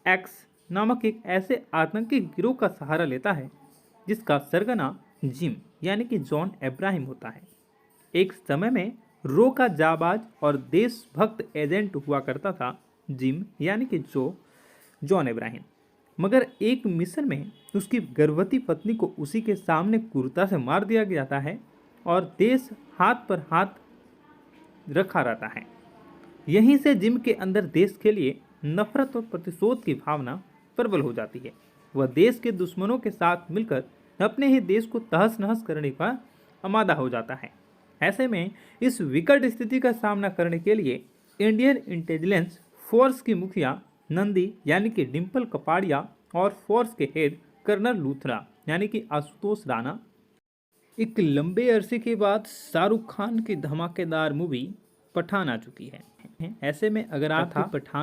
एक्स नामक एक ऐसे आतंकी गिरोह का सहारा लेता है जिसका सरगना जिम यानी कि जॉन अब्राहम होता है। एक समय में रो का जाबाज और देशभक्त एजेंट हुआ करता था जिम यानी कि जॉन अब्राहम, मगर एक मिशन में उसकी गर्भवती पत्नी को उसी के सामने क्रूरता से मार दिया जाता है और देश हाथ पर हाथ रखा रहता है। यहीं से जिम के अंदर देश के लिए नफरत और प्रतिशोध की भावना प्रबल हो जाती है। वह देश के दुश्मनों के साथ मिलकर अपने ही देश को तहस नहस करने का आमादा हो जाता है। ऐसे में इस विकट स्थिति का सामना करने के लिए इंडियन इंटेलिजेंस फोर्स की मुखिया नंदी यानी कि डिम्पल कपाड़िया और फोर्स के हेड कर्नल लूथरा यानी कि आशुतोष राणा एक लंबे अरसे के बाद शाहरुख खान की धमाकेदार मूवी पठान आ चुकी है। ऐसे में अगर आपको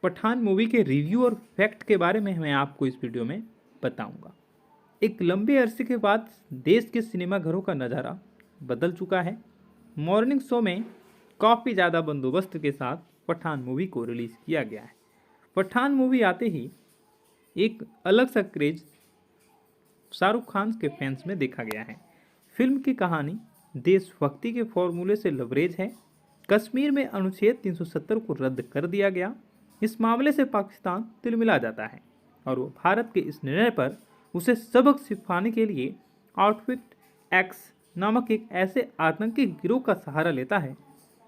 पठान मूवी के रिव्यू और फैक्ट के बारे में मैं आपको इस वीडियो में बताऊंगा। एक लंबे अरसे के बाद देश के सिनेमाघरों का नज़ारा बदल चुका है। मॉर्निंग शो में काफ़ी ज़्यादा बंदोबस्त के साथ पठान मूवी को रिलीज़ किया गया है। पठान मूवी आते ही एक अलग सा क्रेज शाहरुख खान के फैंस में देखा गया है। फिल्म की कहानी देशभक्ति के फॉर्मूले से लबरेज है। कश्मीर में अनुच्छेद 370 को रद्द कर दिया गया। इस मामले से पाकिस्तान तिलमिला जाता है और वो भारत के इस निर्णय पर उसे सबक सिखाने के लिए आउटफिट एक्स नामक एक ऐसे आतंकी गिरोह का सहारा लेता है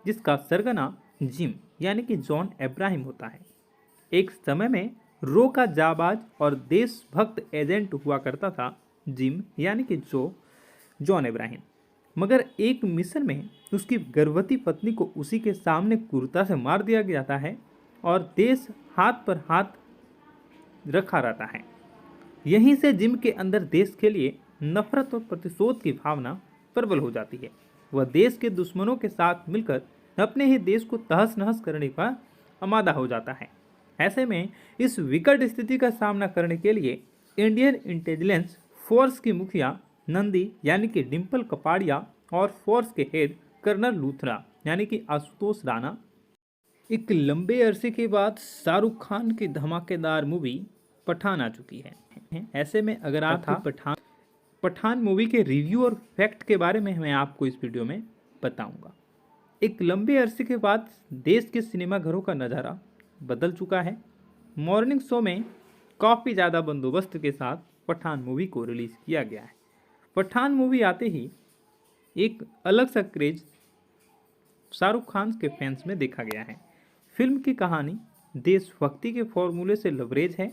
जिसका सरगना जिम यानी कि जॉन अब्राहम होता है। एक समय में रो का जाबाज और देशभक्त एजेंट हुआ करता था जिम यानी कि जॉन अब्राहम, मगर एक मिशन में उसकी गर्भवती पत्नी को उसी के सामने क्रूरता से मार दिया जाता है और देश हाथ पर हाथ रखा रहता है। यहीं से जिम के अंदर देश के लिए नफरत और प्रतिशोध की भावना प्रबल हो जाती है। वह देश के दुश्मनों के साथ मिलकर अपने ही देश को तहस नहस करने का आमादा हो जाता है। ऐसे में इस विकट स्थिति का सामना करने के लिए इंडियन इंटेलिजेंस फोर्स की मुखिया नंदी यानी कि डिम्पल कपाड़िया और फोर्स के हेड कर्नल लूथरा यानी कि आशुतोष राणा एक लंबे अरसे के बाद शाहरुख खान की धमाकेदार मूवी पठान आ चुकी है। ऐसे में अगर आपको पठान मूवी के रिव्यू और फैक्ट के बारे में मैं आपको इस वीडियो में बताऊंगा। एक लंबे अरसे के बाद देश के सिनेमाघरों का नज़ारा बदल चुका है। मॉर्निंग शो में काफ़ी ज़्यादा बंदोबस्त के साथ पठान मूवी को रिलीज़ किया गया है। पठान मूवी आते ही एक अलग सा क्रेज शाहरुख खान के फैंस में देखा गया है। फिल्म की कहानी देशभक्ति के फॉर्मूले से लबरेज है।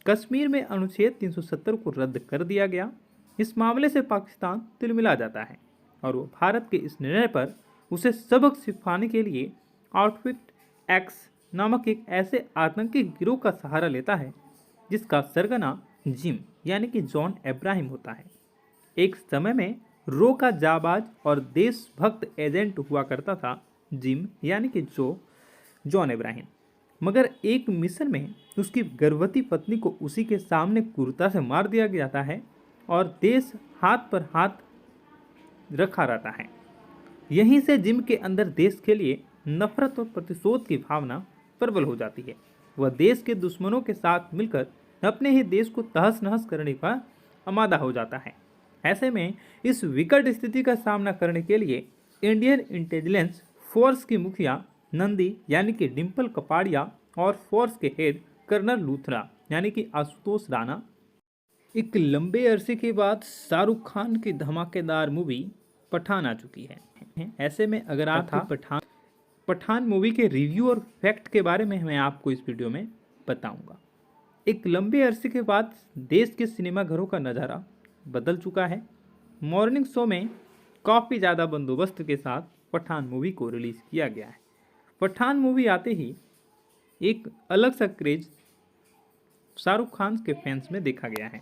कश्मीर में अनुच्छेद 370 को रद्द कर दिया गया। इस मामले से पाकिस्तान तिलमिला जाता है और वो भारत के इस निर्णय पर उसे सबक सिखाने के लिए आउटफिट एक्स नामक एक ऐसे आतंकी गिरोह का सहारा लेता है जिसका सरगना जिम यानी कि जॉन अब्राहम होता है। एक समय में रो का जाबाज और देशभक्त एजेंट हुआ करता था जिम यानी कि जॉन अब्राहम, मगर एक मिशन में उसकी गर्भवती पत्नी को उसी के सामने क्रूरता से मार दिया जाता है और देश हाथ पर हाथ रखा रहता है। यहीं से जिम के अंदर देश के लिए नफरत और प्रतिशोध की भावना प्रबल हो जाती है। वह देश के दुश्मनों के साथ मिलकर अपने ही देश को तहस नहस करने का आमादा हो जाता है। ऐसे में इस विकट स्थिति का सामना करने के लिए इंडियन इंटेलिजेंस फोर्स की मुखिया नंदी यानी कि डिम्पल कपाड़िया और फोर्स के हेड कर्नल लूथरा यानी कि आशुतोष राणा एक लंबे अरसे के बाद शाहरुख खान की धमाकेदार मूवी पठान आ चुकी है। ऐसे में अगर आपको पठान मूवी के रिव्यू और फैक्ट के बारे में मैं आपको इस वीडियो में बताऊंगा। एक लंबे अरसे के बाद देश के सिनेमाघरों का नज़ारा बदल चुका है। मॉर्निंग शो में काफ़ी ज़्यादा बंदोबस्त के साथ पठान मूवी को रिलीज़ किया गया है। पठान मूवी आते ही एक अलग सा क्रेज शाहरुख खान के फैंस में देखा गया है।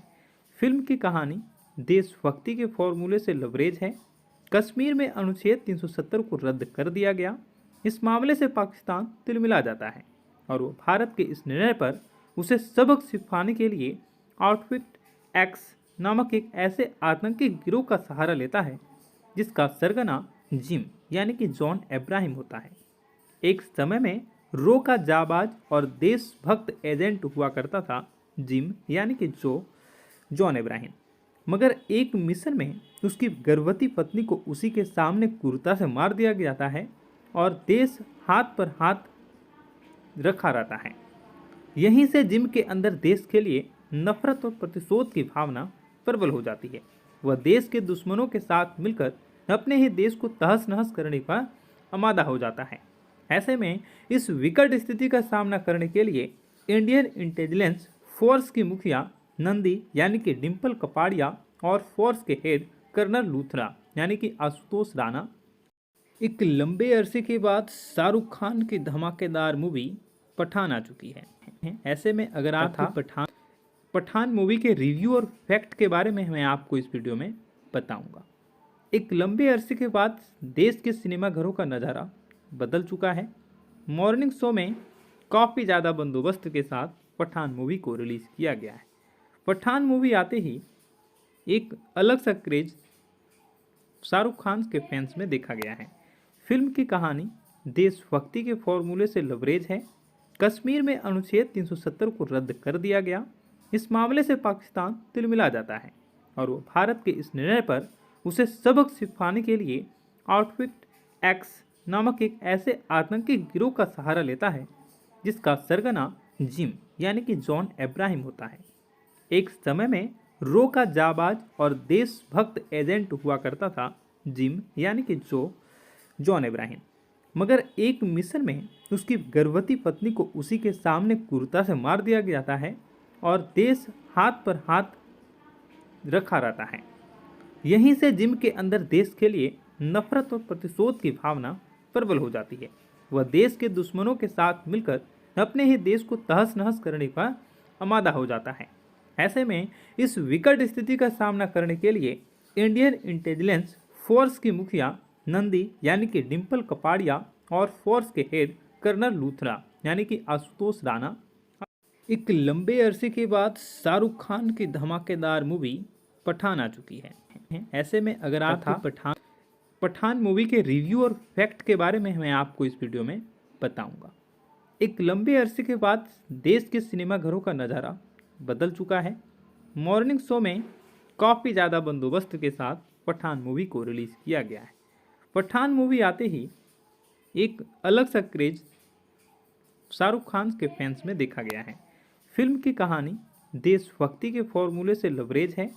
फिल्म की कहानी देशभक्ति के फॉर्मूले से लबरेज है। कश्मीर में अनुच्छेद 370 को रद्द कर दिया गया। इस मामले से पाकिस्तान तिलमिला जाता है और वो भारत के इस निर्णय पर उसे सबक सिखाने के लिए आउटफिट एक्स नामक एक ऐसे आतंकी गिरोह का सहारा लेता है जिसका सरगना जिम यानी कि जॉन अब्राहम होता है। एक समय में रो का जाबाज और देशभक्त एजेंट हुआ करता था जिम यानी कि जॉन अब्राहम, मगर एक मिशन में उसकी गर्भवती पत्नी को उसी के सामने क्रूरता से मार दिया जाता है और देश हाथ पर हाथ रखा रहता है। यहीं से जिम के अंदर देश के लिए नफरत और प्रतिशोध की भावना प्रबल हो जाती है। वह देश के दुश्मनों के साथ मिलकर अपने ही देश को तहस नहस करने का आमादा हो जाता है। ऐसे में इस विकट स्थिति का सामना करने के लिए इंडियन इंटेलिजेंस फोर्स की मुखिया नंदी यानी कि डिम्पल कपाड़िया और फोर्स के हेड कर्नल लूथरा यानी कि आशुतोष राणा एक लंबे अरसे के बाद शाहरुख खान की धमाकेदार मूवी पठान आ चुकी है। ऐसे में अगर आपको पठान मूवी के रिव्यू और फैक्ट के बारे में मैं आपको इस वीडियो में बताऊंगा। एक लंबे अरसे के बाद देश के सिनेमाघरों का नज़ारा बदल चुका है। मॉर्निंग शो में काफ़ी ज़्यादा बंदोबस्त के साथ पठान मूवी को रिलीज़ किया गया है। पठान मूवी आते ही एक अलग सा क्रेज शाहरुख खान के फैंस में देखा गया है। फिल्म की कहानी देशभक्ति के फॉर्मूले से लबरेज है। कश्मीर में अनुच्छेद 370 को रद्द कर दिया गया। इस मामले से पाकिस्तान तिलमिला जाता है और वो भारत के इस निर्णय पर उसे सबक सिखाने के लिए आउटफिट एक्स नामक एक ऐसे आतंकी गिरोह का सहारा लेता है जिसका सरगना जिम यानी कि जॉन अब्राहम होता है। एक समय में रो का जाबाज और देशभक्त एजेंट हुआ करता था जिम यानी कि जॉन अब्राहम, मगर एक मिशन में उसकी गर्भवती पत्नी को उसी के सामने क्रूरता से मार दिया जाता है और देश हाथ पर हाथ रखा रहता है। यहीं से जिम के अंदर देश के लिए नफरत और प्रतिशोध की भावना प्रबल हो जाती है। वह देश के दुश्मनों के साथ मिलकर अपने ही देश को तहस नहस करने का आमादा हो जाता है। ऐसे में इस विकट स्थिति का सामना करने के लिए इंडियन इंटेलिजेंस फोर्स की मुखिया नंदी यानी कि डिम्पल कपाड़िया और फोर्स के हेड कर्नल लूथरा यानी कि आशुतोष राणा एक लंबे अरसे के बाद शाहरुख खान की धमाकेदार मूवी पठान आ चुकी है। ऐसे में अगर आप पठान मूवी के रिव्यू और फैक्ट के बारे में मैं आपको इस वीडियो में बताऊंगा। एक लंबे अरसे के बाद देश के सिनेमा घरों का नज़ारा बदल चुका है। मॉर्निंग शो में काफ़ी ज़्यादा बंदोबस्त के साथ पठान मूवी को रिलीज़ किया गया है। पठान मूवी आते ही एक अलग सा क्रेज शाहरुख खान के फैंस में देखा गया है। फिल्म की कहानी देशभक्ति के फॉर्मूले से लबरेज है।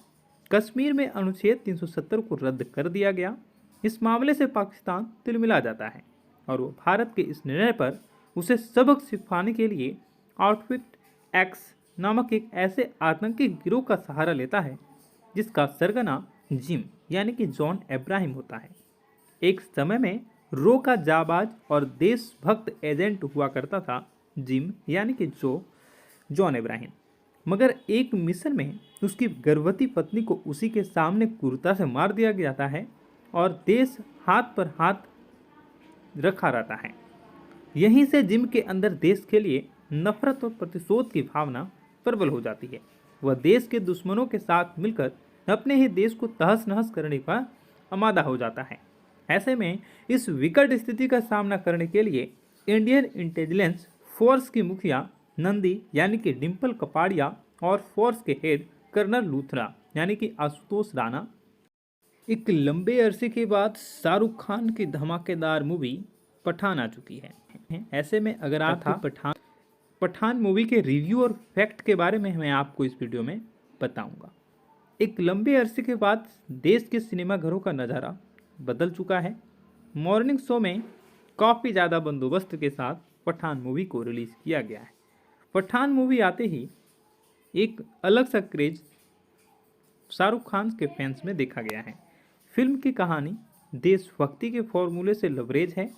कश्मीर में अनुच्छेद 370 को रद्द कर दिया गया। इस मामले से पाकिस्तान तिलमिला जाता है और वो भारत के इस निर्णय पर उसे सबक सिखाने के लिए आउटफिट एक्स नामक एक ऐसे आतंकी गिरोह का सहारा लेता है जिसका सरगना जिम यानी कि जॉन अब्राहम होता है। एक समय में रो का जाबाज और देशभक्त एजेंट हुआ करता था जिम यानी कि जॉन अब्राहम, मगर एक मिशन में उसकी गर्भवती पत्नी को उसी के सामने क्रूरता से मार दिया जाता है और देश हाथ पर हाथ रखा रहता है। यहीं से जिम के अंदर देश के लिए नफरत और प्रतिशोध की भावना प्रबल हो जाती है। वह देश के दुश्मनों के साथ मिलकर अपने ही देश को तहस नहस करने का आमादा हो जाता है। ऐसे में इस विकट स्थिति का सामना करने के लिए इंडियन इंटेलिजेंस फोर्स की मुखिया नंदी यानी कि डिम्पल कपाड़िया और फोर्स के हेड कर्नल लूथरा यानी कि आशुतोष राणा एक लंबे अरसे के बाद शाहरुख खान की धमाकेदार मूवी पठान आ चुकी है। ऐसे में अगर आप पठान मूवी के रिव्यू और फैक्ट के बारे में मैं आपको इस वीडियो में बताऊंगा। एक लंबे अरसे के बाद देश के सिनेमा घरों का नज़ारा बदल चुका है। मॉर्निंग शो में काफ़ी ज़्यादा बंदोबस्त के साथ पठान मूवी को रिलीज़ किया गया है। पठान मूवी आते ही एक अलग सा क्रेज शाहरुख खान के फैंस में देखा गया है। फिल्म की कहानी देशभक्ति के फॉर्मूले से लबरेज है।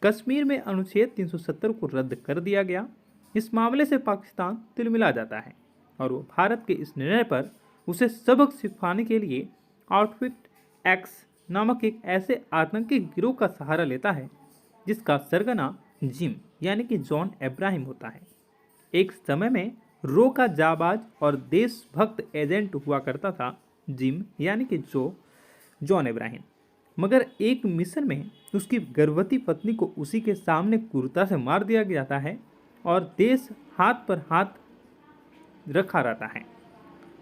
कश्मीर में अनुच्छेद 370 को रद्द कर दिया गया। इस मामले से पाकिस्तान तिलमिला जाता है और वो भारत के इस निर्णय पर उसे सबक सिखाने के लिए आउटफिट एक्स नामक एक ऐसे आतंकी गिरोह का सहारा लेता है जिसका सरगना जिम यानी कि जॉन अब्राहम होता है। एक समय में रो का जाबाज और देशभक्त एजेंट हुआ करता था जिम यानी कि जॉन अब्राहम, मगर एक मिशन में उसकी गर्भवती पत्नी को उसी के सामने क्रूरता से मार दिया जाता है और देश हाथ पर हाथ रखा रहता है।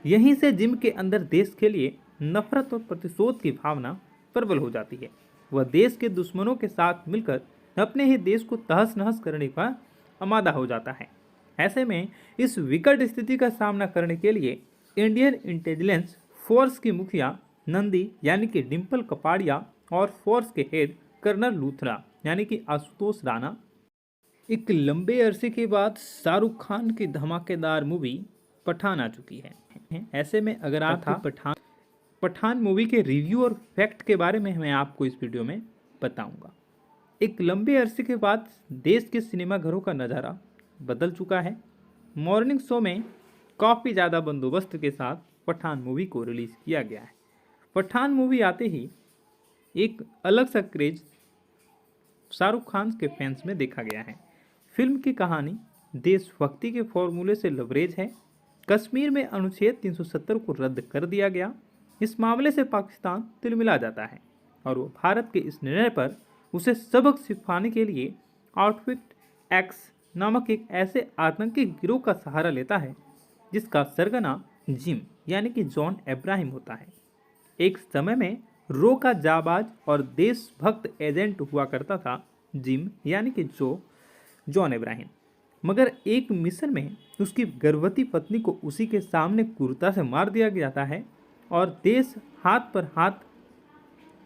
यहीं से जिम के अंदर देश के लिए नफरत और प्रतिशोध की भावना प्रबल हो जाती है। वह देश के दुश्मनों के साथ मिलकर अपने ही देश को तहस नहस करने का आमादा हो जाता है। ऐसे में इस विकट स्थिति का सामना करने के लिए इंडियन इंटेलिजेंस फोर्स की मुखिया नंदी यानी कि डिम्पल कपाड़िया और फोर्स के हेड कर्नल लूथरा यानी कि आशुतोष राणा एक लंबे अरसे के बाद शाहरुख खान की धमाकेदार मूवी पठान आ चुकी है। ऐसे में अगर आप पठान मूवी के रिव्यू और फैक्ट के बारे में मैं आपको इस वीडियो में बताऊंगा। एक लंबे अरसे के बाद देश के सिनेमा घरों का नज़ारा बदल चुका है। मॉर्निंग शो में काफ़ी ज़्यादा बंदोबस्त के साथ पठान मूवी को रिलीज़ किया गया है। पठान मूवी आते ही एक अलग सा क्रेज शाहरुख खान के फैंस में देखा गया है। फिल्म की कहानी देशभक्ति के फॉर्मूले से लबरेज है। कश्मीर में अनुच्छेद 370 को रद्द कर दिया गया। इस मामले से पाकिस्तान तिलमिला जाता है और वो भारत के इस निर्णय पर उसे सबक सिखाने के लिए आउटफिट एक्स नामक एक ऐसे आतंकी गिरोह का सहारा लेता है जिसका सरगना जिम यानी कि जॉन अब्राहम होता है। एक समय में रो का जाबाज और देशभक्त एजेंट हुआ करता था जिम यानी कि जॉन अब्राहम, मगर एक मिशन में उसकी गर्भवती पत्नी को उसी के सामने क्रूरता से मार दिया जाता है और देश हाथ पर हाथ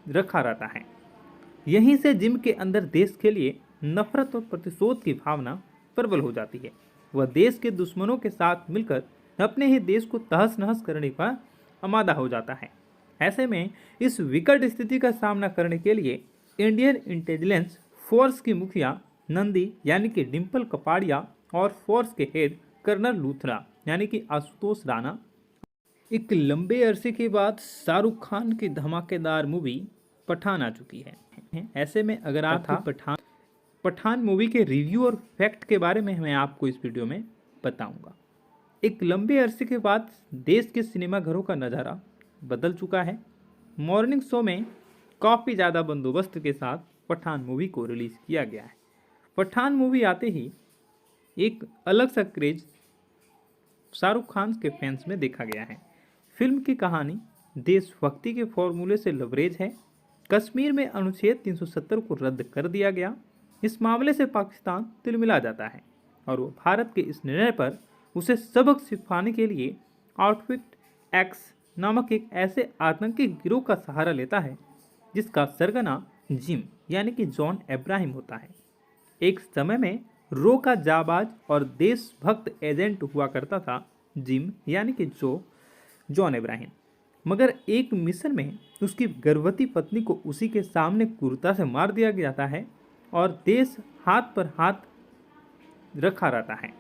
रखा रहता है। यहीं से जिम के अंदर देश के लिए नफरत और प्रतिशोध की भावना प्रबल हो जाती है। वह देश के दुश्मनों के साथ मिलकर अपने ही देश को तहस नहस करने का आमादा हो जाता है। ऐसे में इस विकट स्थिति का सामना करने के लिए इंडियन इंटेलिजेंस फोर्स की मुखिया नंदी यानी कि डिम्पल कपाड़िया और फोर्स के हेड कर्नल लूथरा यानी कि आशुतोष राणा एक लंबे अरसे के बाद शाहरुख खान की धमाकेदार मूवी पठान आ चुकी है। ऐसे में अगर आप पठान मूवी के रिव्यू और फैक्ट के बारे में मैं आपको इस वीडियो में बताऊंगा। एक लंबे अरसे के बाद देश के सिनेमाघरों का नज़ारा बदल चुका है। मॉर्निंग शो में काफ़ी ज़्यादा बंदोबस्त के साथ पठान मूवी को रिलीज़ किया गया है। पठान मूवी आते ही एक अलग सा क्रेज शाहरुख खान के फैंस में देखा गया है। फिल्म की कहानी देशभक्ति के फॉर्मूले से लबरेज है। कश्मीर में अनुच्छेद 370 को रद्द कर दिया गया। इस मामले से पाकिस्तान तिलमिला जाता है और वो भारत के इस निर्णय पर उसे सबक सिखाने के लिए आउटफिट एक्स नामक एक ऐसे आतंकी गिरोह का सहारा लेता है जिसका सरगना जिम यानी कि जॉन अब्राहम होता है। एक समय में रो का जाबाज और देशभक्त एजेंट हुआ करता था जिम यानी कि जॉन अब्राहम, मगर एक मिशन में उसकी गर्भवती पत्नी को उसी के सामने क्रूरता से मार दिया जाता है और देश हाथ पर हाथ रखा रहता है।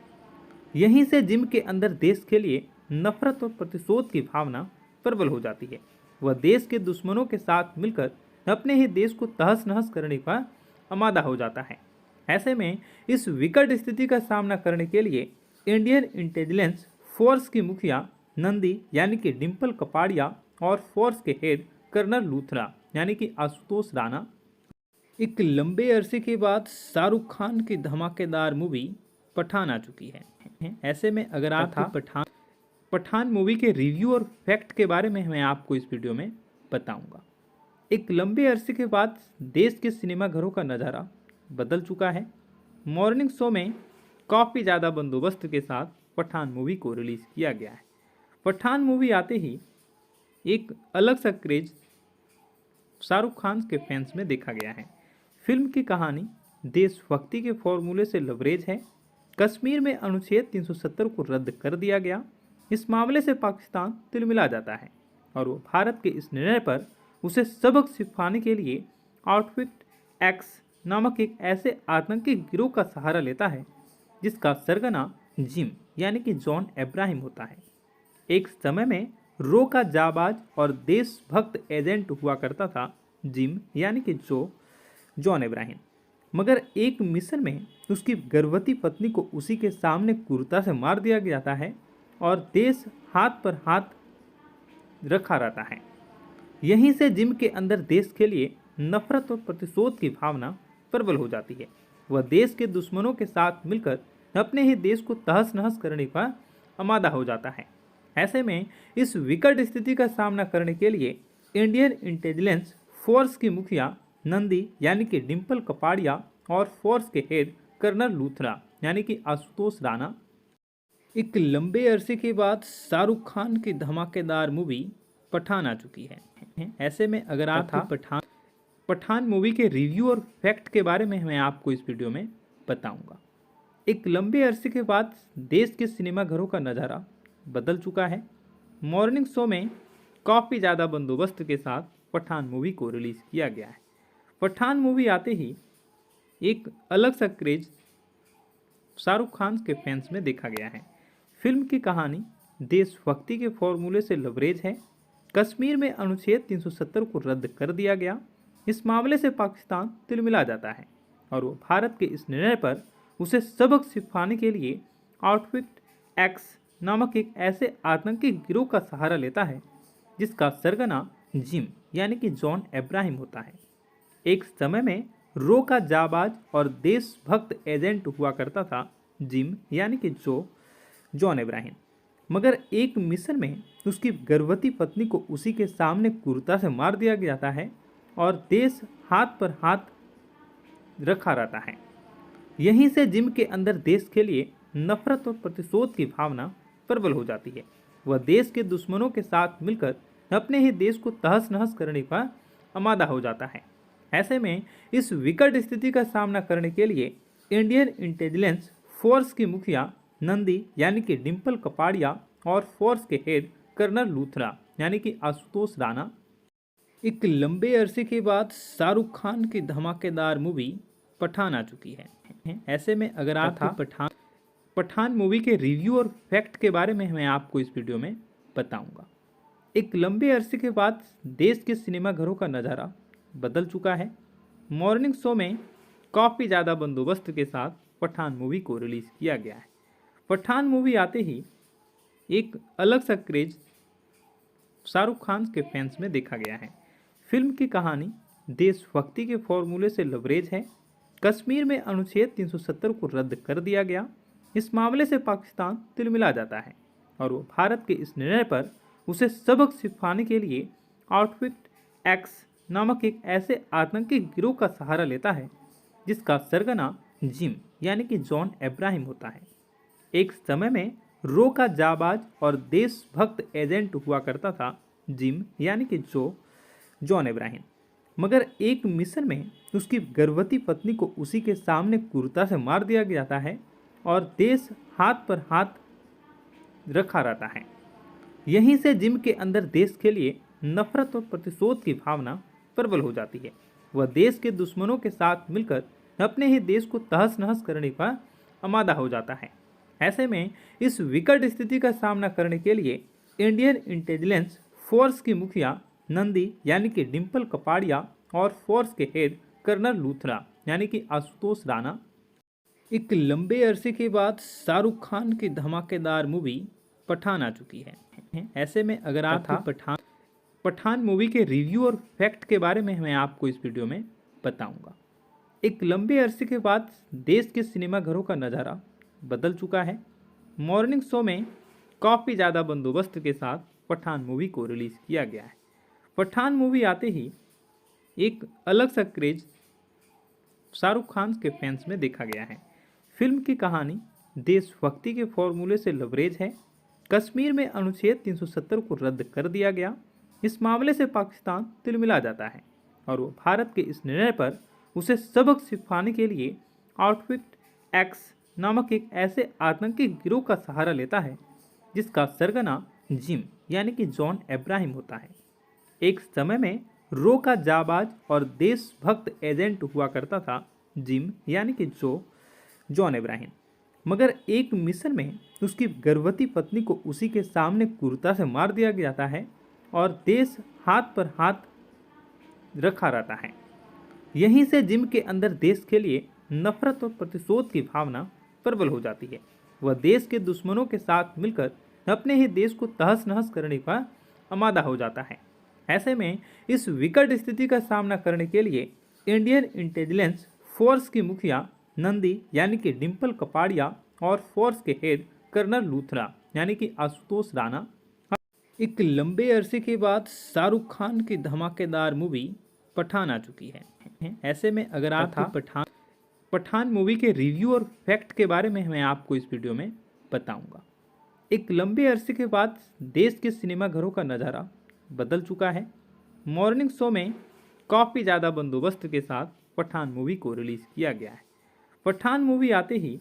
यहीं से जिम के अंदर देश के लिए नफरत और प्रतिशोध की भावना प्रबल हो जाती है। वह देश के दुश्मनों के साथ मिलकर अपने ही देश को तहस नहस करने का आमादा हो जाता है। ऐसे में इस विकट स्थिति का सामना करने के लिए इंडियन इंटेलिजेंस फोर्स की मुखिया नंदी यानी कि डिम्पल कपाड़िया और फोर्स के हेड कर्नल लूथरा यानी कि आशुतोष राणा एक लंबे अरसे के बाद शाहरुख खान की धमाकेदार मूवी पठान आ चुकी है। ऐसे में अगर आप पठान मूवी के रिव्यू और फैक्ट के बारे में मैं आपको इस वीडियो में बताऊंगा। एक लंबे अरसे के बाद देश के सिनेमाघरों का नज़ारा बदल चुका है। मॉर्निंग शो में काफ़ी ज़्यादा बंदोबस्त के साथ पठान मूवी को रिलीज़ किया गया है। पठान मूवी आते ही एक अलग सा क्रेज शाहरुख खान के फैंस में देखा गया है। फिल्म की कहानी देशभक्ति के फॉर्मूले से लबरेज है। कश्मीर में अनुच्छेद 370 को रद्द कर दिया गया। इस मामले से पाकिस्तान तिलमिला जाता है और वो भारत के इस निर्णय पर उसे सबक सिखाने के लिए आउटफिट एक्स नामक एक ऐसे आतंकी गिरोह का सहारा लेता है जिसका सरगना जिम यानी कि जॉन अब्राहम होता है। एक समय में रो का जाबाज और देशभक्त एजेंट हुआ करता था जिम यानी कि जॉन अब्राहम, मगर एक मिशन में उसकी गर्भवती पत्नी को उसी के सामने क्रूरता से मार दिया जाता है और देश हाथ पर हाथ रखा रहता है। यहीं से जिम के अंदर देश के लिए नफरत और प्रतिशोध की भावना प्रबल हो जाती है। वह देश के दुश्मनों के साथ मिलकर अपने ही देश को तहस नहस करने का आमादा हो जाता है। ऐसे में इस विकट स्थिति का सामना करने के लिए इंडियन इंटेलिजेंस फोर्स की मुखिया नंदी यानी कि डिम्पल कपाड़िया और फोर्स के हेड कर्नल लूथरा यानी कि आशुतोष राणा एक लंबे अरसे के बाद शाहरुख खान की धमाकेदार मूवी पठान आ चुकी है। ऐसे में अगर आप पठान मूवी के रिव्यू और फैक्ट के बारे में मैं आपको इस वीडियो में बताऊंगा। एक लंबे अरसे के बाद देश के सिनेमाघरों का नज़ारा बदल चुका है। मॉर्निंग शो में काफ़ी ज़्यादा बंदोबस्त के साथ पठान मूवी को रिलीज़ किया गया है। पठान मूवी आते ही एक अलग सा क्रेज शाहरुख खान के फैंस में देखा गया है। फिल्म की कहानी देशभक्ति के फॉर्मूले से लबरेज है। कश्मीर में अनुच्छेद 370 को रद्द कर दिया गया। इस मामले से पाकिस्तान तिलमिला जाता है और वो भारत के इस निर्णय पर उसे सबक सिखाने के लिए आउटफिट एक्स नामक एक ऐसे आतंकी गिरोह का सहारा लेता है जिसका सरगना जिम यानी कि जॉन अब्राहम होता है। एक समय में रो का जाबाज और देशभक्त एजेंट हुआ करता था जिम यानी कि जॉन अब्राहम, मगर एक मिशन में उसकी गर्भवती पत्नी को उसी के सामने क्रूरता से मार दिया जाता है और देश हाथ पर हाथ रखा रहता है। यहीं से जिम के अंदर देश के लिए नफरत और प्रतिशोध की भावना प्रबल हो जाती है। वह देश के दुश्मनों के साथ मिलकर अपने ही देश को तहस नहस करने का आमादा हो जाता है। ऐसे में इस विकट स्थिति का सामना करने के लिए इंडियन इंटेलिजेंस फोर्स की मुखिया नंदी यानी कि डिम्पल कपाड़िया और फोर्स के हेड कर्नल लूथरा यानी कि आशुतोष राणा एक लंबे अरसे के बाद शाहरुख खान की धमाकेदार मूवी पठान आ चुकी है। ऐसे में अगर आप पठान मूवी के रिव्यू और फैक्ट के बारे में मैं आपको इस वीडियो में बताऊंगा। एक लंबे अरसे के बाद देश के सिनेमाघरों का नज़ारा बदल चुका है। मॉर्निंग शो में काफ़ी ज़्यादा बंदोबस्त के साथ पठान मूवी को रिलीज़ किया गया है। पठान मूवी आते ही एक अलग सा क्रेज शाहरुख खान के फैंस में देखा गया है। फिल्म की कहानी देशभक्ति के फॉर्मूले से लबरेज है। कश्मीर में अनुच्छेद 370 को रद्द कर दिया गया। इस मामले से पाकिस्तान तिलमिला जाता है और वो भारत के इस निर्णय पर उसे सबक सिखाने के लिए आउटफिट एक्स नामक एक ऐसे आतंकी गिरोह का सहारा लेता है जिसका सरगना जिम यानी कि जॉन अब्राहम होता है। एक समय में रो का जाबाज और देशभक्त एजेंट हुआ करता था जिम यानी कि जॉन अब्राहम, मगर एक मिशन में उसकी गर्भवती पत्नी को उसी के सामने क्रूरता से मार दिया जाता है और देश हाथ पर हाथ रखा रहता है। यहीं से जिम के अंदर देश के लिए नफरत और प्रतिशोध की भावना प्रबल हो जाती है। वह देश के दुश्मनों के साथ मिलकर अपने ही देश को तहस नहस करने पर आमादा हो जाता है। ऐसे में इस विकट स्थिति का सामना करने के लिए इंडियन इंटेलिजेंस फोर्स की मुखिया नंदी यानी कि डिम्पल कपाड़िया और फोर्स के हेड कर्नल लूथरा यानी कि आशुतोष राणा एक लंबे अरसे के बाद शाहरुख खान की धमाकेदार मूवी पठान आ चुकी है। ऐसे में अगर आप पठान मूवी के रिव्यू और फैक्ट के बारे में मैं आपको इस वीडियो में बताऊंगा। एक लंबे अरसे के बाद देश के सिनेमाघरों का नज़ारा बदल चुका है। मॉर्निंग शो में काफ़ी ज़्यादा बंदोबस्त के साथ पठान मूवी को रिलीज़ किया गया है। पठान मूवी आते ही एक अलग सा क्रेज शाहरुख खान के फैंस में देखा गया है। फिल्म की कहानी देशभक्ति के फॉर्मूले से लबरेज है। कश्मीर में अनुच्छेद 370 को रद्द कर दिया गया। इस मामले से पाकिस्तान तिलमिला जाता है और वो भारत के इस निर्णय पर उसे सबक सिखाने के लिए आउटफिट एक्स नामक एक ऐसे आतंकी गिरोह का सहारा लेता है जिसका सरगना जिम यानी कि जॉन अब्राहम होता है। एक समय में रो का जाबाज और देशभक्त एजेंट हुआ करता था जिम यानी कि जॉन अब्राहम, मगर एक मिशन में उसकी गर्भवती पत्नी को उसी के सामने क्रूरता से मार दिया जाता है और देश हाथ पर हाथ रखा रहता है। यहीं से जिम के अंदर देश के लिए नफरत और प्रतिशोध की भावना प्रबल हो जाती है। वह देश के दुश्मनों के साथ मिलकर अपने ही देश को तहस नहस करने पर आमादा हो जाता है। ऐसे में इस विकट स्थिति का सामना करने के लिए इंडियन इंटेलिजेंस फोर्स की मुखिया नंदी यानी कि डिम्पल कपाड़िया और फोर्स के हेड कर्नल लूथरा यानी कि आशुतोष राणा एक लंबे अरसे के बाद शाहरुख खान की धमाकेदार मूवी पठान आ चुकी है। ऐसे में अगर आप पठान मूवी के रिव्यू और फैक्ट के बारे में मैं आपको इस वीडियो में बताऊंगा। एक लंबे अरसे के बाद देश के सिनेमाघरों का नज़ारा बदल चुका है। मॉर्निंग शो में काफ़ी ज़्यादा बंदोबस्त के साथ पठान मूवी को रिलीज़ किया गया है। पठान मूवी आते ही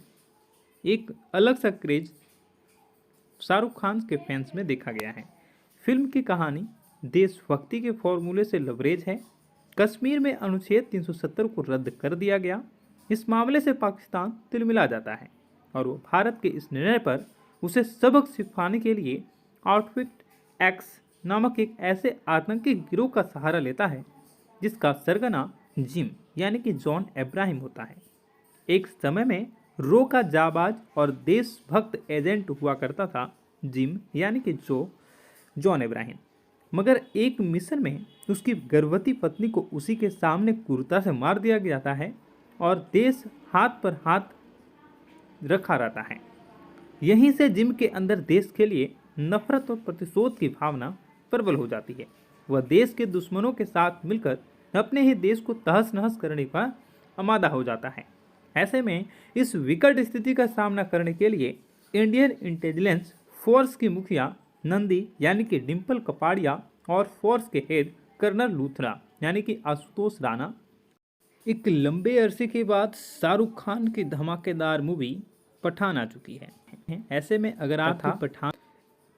एक अलग सा क्रेज शाहरुख खान के फैंस में देखा गया है। फिल्म की कहानी देशभक्ति के फॉर्मूले से लबरेज है। कश्मीर में अनुच्छेद 370 को रद्द कर दिया गया। इस मामले से पाकिस्तान तिलमिला जाता है और वो भारत के इस निर्णय पर उसे सबक सिखाने के लिए आउटफिट एक्स नामक एक ऐसे आतंकी गिरोह का सहारा लेता है जिसका सरगना जिम यानी कि जॉन अब्राहम होता है। एक समय में रो का जाबाज और देशभक्त एजेंट हुआ करता था जिम यानी कि जॉन अब्राहम, मगर एक मिशन में उसकी गर्भवती पत्नी को उसी के सामने क्रूरता से मार दिया जाता है और देश हाथ पर हाथ रखा रहता है। यहीं से जिम के अंदर देश के लिए नफरत और प्रतिशोध की भावना प्रबल हो जाती है। वह देश के दुश्मनों के साथ मिलकर अपने ही देश को तहस नहस करने पर आमादा हो जाता है। ऐसे में इस विकट स्थिति का सामना करने के लिए इंडियन इंटेलिजेंस फोर्स की मुखिया नंदी यानी कि डिम्पल कपाड़िया और फोर्स के हेड कर्नल लूथरा यानी कि आशुतोष राणा एक लंबे अरसे के बाद शाहरुख खान की धमाकेदार मूवी पठान आ चुकी है। ऐसे में अगर आप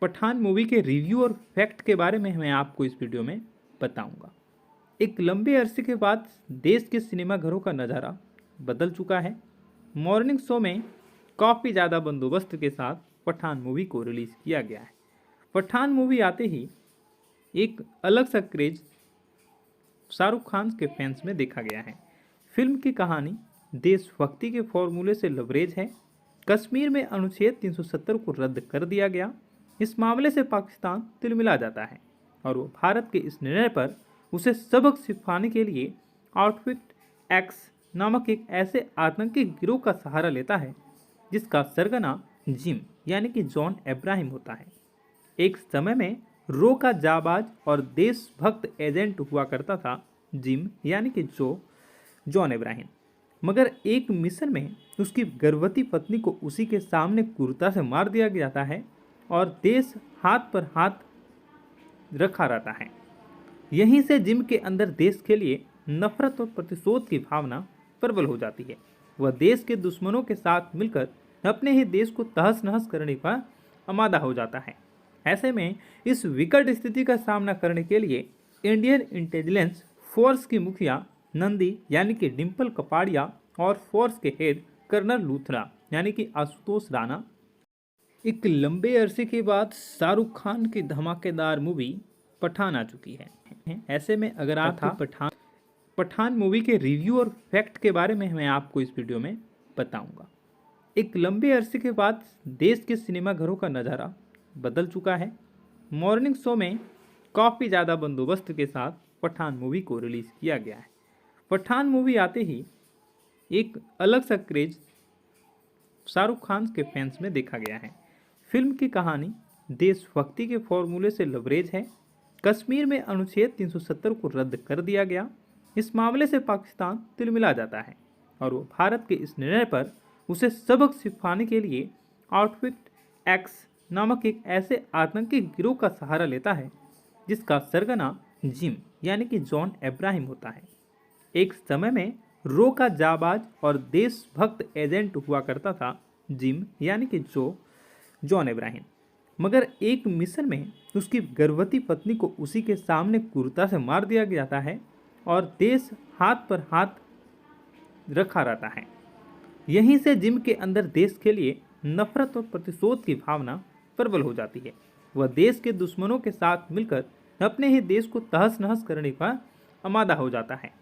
पठान मूवी के रिव्यू और फैक्ट के बारे में मैं आपको इस वीडियो में बताऊंगा। एक लंबे अरसे के बाद देश के सिनेमाघरों का नज़ारा बदल चुका है। मॉर्निंग शो में काफ़ी ज़्यादा बंदोबस्त के साथ पठान मूवी को रिलीज़ किया गया है। पठान मूवी आते ही एक अलग सा क्रेज शाहरुख खान के फैंस में देखा गया है। फिल्म की कहानी देशभक्ति के फॉर्मूले से लबरेज है। कश्मीर में अनुच्छेद 370 को रद्द कर दिया गया। इस मामले से पाकिस्तान तिलमिला जाता है और वो भारत के इस निर्णय पर उसे सबक सिखाने के लिए आउटफिट एक्स नामक एक ऐसे आतंकी गिरोह का सहारा लेता है जिसका सरगना जिम यानी कि जॉन इब्राहिम होता है। एक समय में रो का जाबाज और देशभक्त एजेंट हुआ करता था जिम यानी कि जॉन इब्राहिम, मगर एक मिशन में उसकी गर्भवती पत्नी को उसी के सामने क्रूरता से मार दिया जाता है और देश हाथ पर हाथ रखा रहता है। यहीं से जिम के अंदर देश के लिए नफरत और प्रतिशोध की भावना प्रबल हो जाती है। वह देश के दुश्मनों के साथ मिलकर अपने ही देश को तहस नहस करने का आमादा हो जाता है। ऐसे में इस विकट स्थिति का सामना करने के लिए इंडियन इंटेलिजेंस फोर्स की मुखिया नंदी यानी कि डिम्पल कपाड़िया और फोर्स के हेड कर्नल लूथरा यानी कि आशुतोष राणा एक लंबे अरसे के बाद शाहरुख खान की धमाकेदार मूवी पठान आ चुकी है। ऐसे में अगर आप पठान मूवी के रिव्यू और फैक्ट के बारे में मैं आपको इस वीडियो में बताऊंगा। एक लंबे अरसे के बाद देश के सिनेमाघरों का नज़ारा बदल चुका है। मॉर्निंग शो में काफ़ी ज़्यादा बंदोबस्त के साथ पठान मूवी को रिलीज़ किया गया है। पठान मूवी आते ही एक अलग सा क्रेज शाहरुख खान के फैंस में देखा गया है। फिल्म की कहानी देशभक्ति के फॉर्मूले से लबरेज है। कश्मीर में अनुच्छेद 370 को रद्द कर दिया गया। इस मामले से पाकिस्तान तिलमिला जाता है और वो भारत के इस निर्णय पर उसे सबक सिखाने के लिए आउटफिट एक्स नामक एक ऐसे आतंकी गिरोह का सहारा लेता है जिसका सरगना जिम यानी कि जॉन इब्राहिम होता है। एक समय में रो का जाबाज और देशभक्त एजेंट हुआ करता था जिम यानी कि जॉन इब्राहिम, मगर एक मिशन में उसकी गर्भवती पत्नी को उसी के सामने क्रूरता से मार दिया जाता है और देश हाथ पर हाथ रखा रहता है। यहीं से जिम के अंदर देश के लिए नफरत और प्रतिशोध की भावना प्रबल हो जाती है। वह देश के दुश्मनों के साथ मिलकर अपने ही देश को तहस नहस करने का आमादा हो जाता है।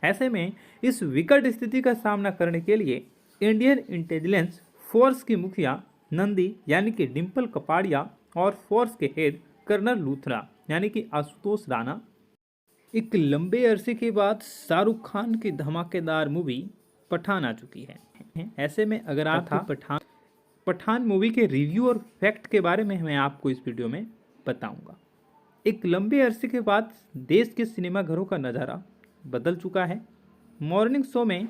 ऐसे में इस विकट स्थिति का सामना करने के लिए इंडियन इंटेलिजेंस फोर्स की मुखिया नंदी यानी कि डिम्पल कपाड़िया और फोर्स के हेड कर्नल लूथरा यानी कि आशुतोष राणा एक लंबे अरसे के बाद शाहरुख खान की धमाकेदार मूवी पठान आ चुकी है। ऐसे में अगर आप पठान मूवी के रिव्यू और फैक्ट के बारे में मैं आपको इस वीडियो में बताऊंगा। एक लंबे अरसे के बाद देश के सिनेमाघरों का नज़ारा बदल चुका है। मॉर्निंग शो में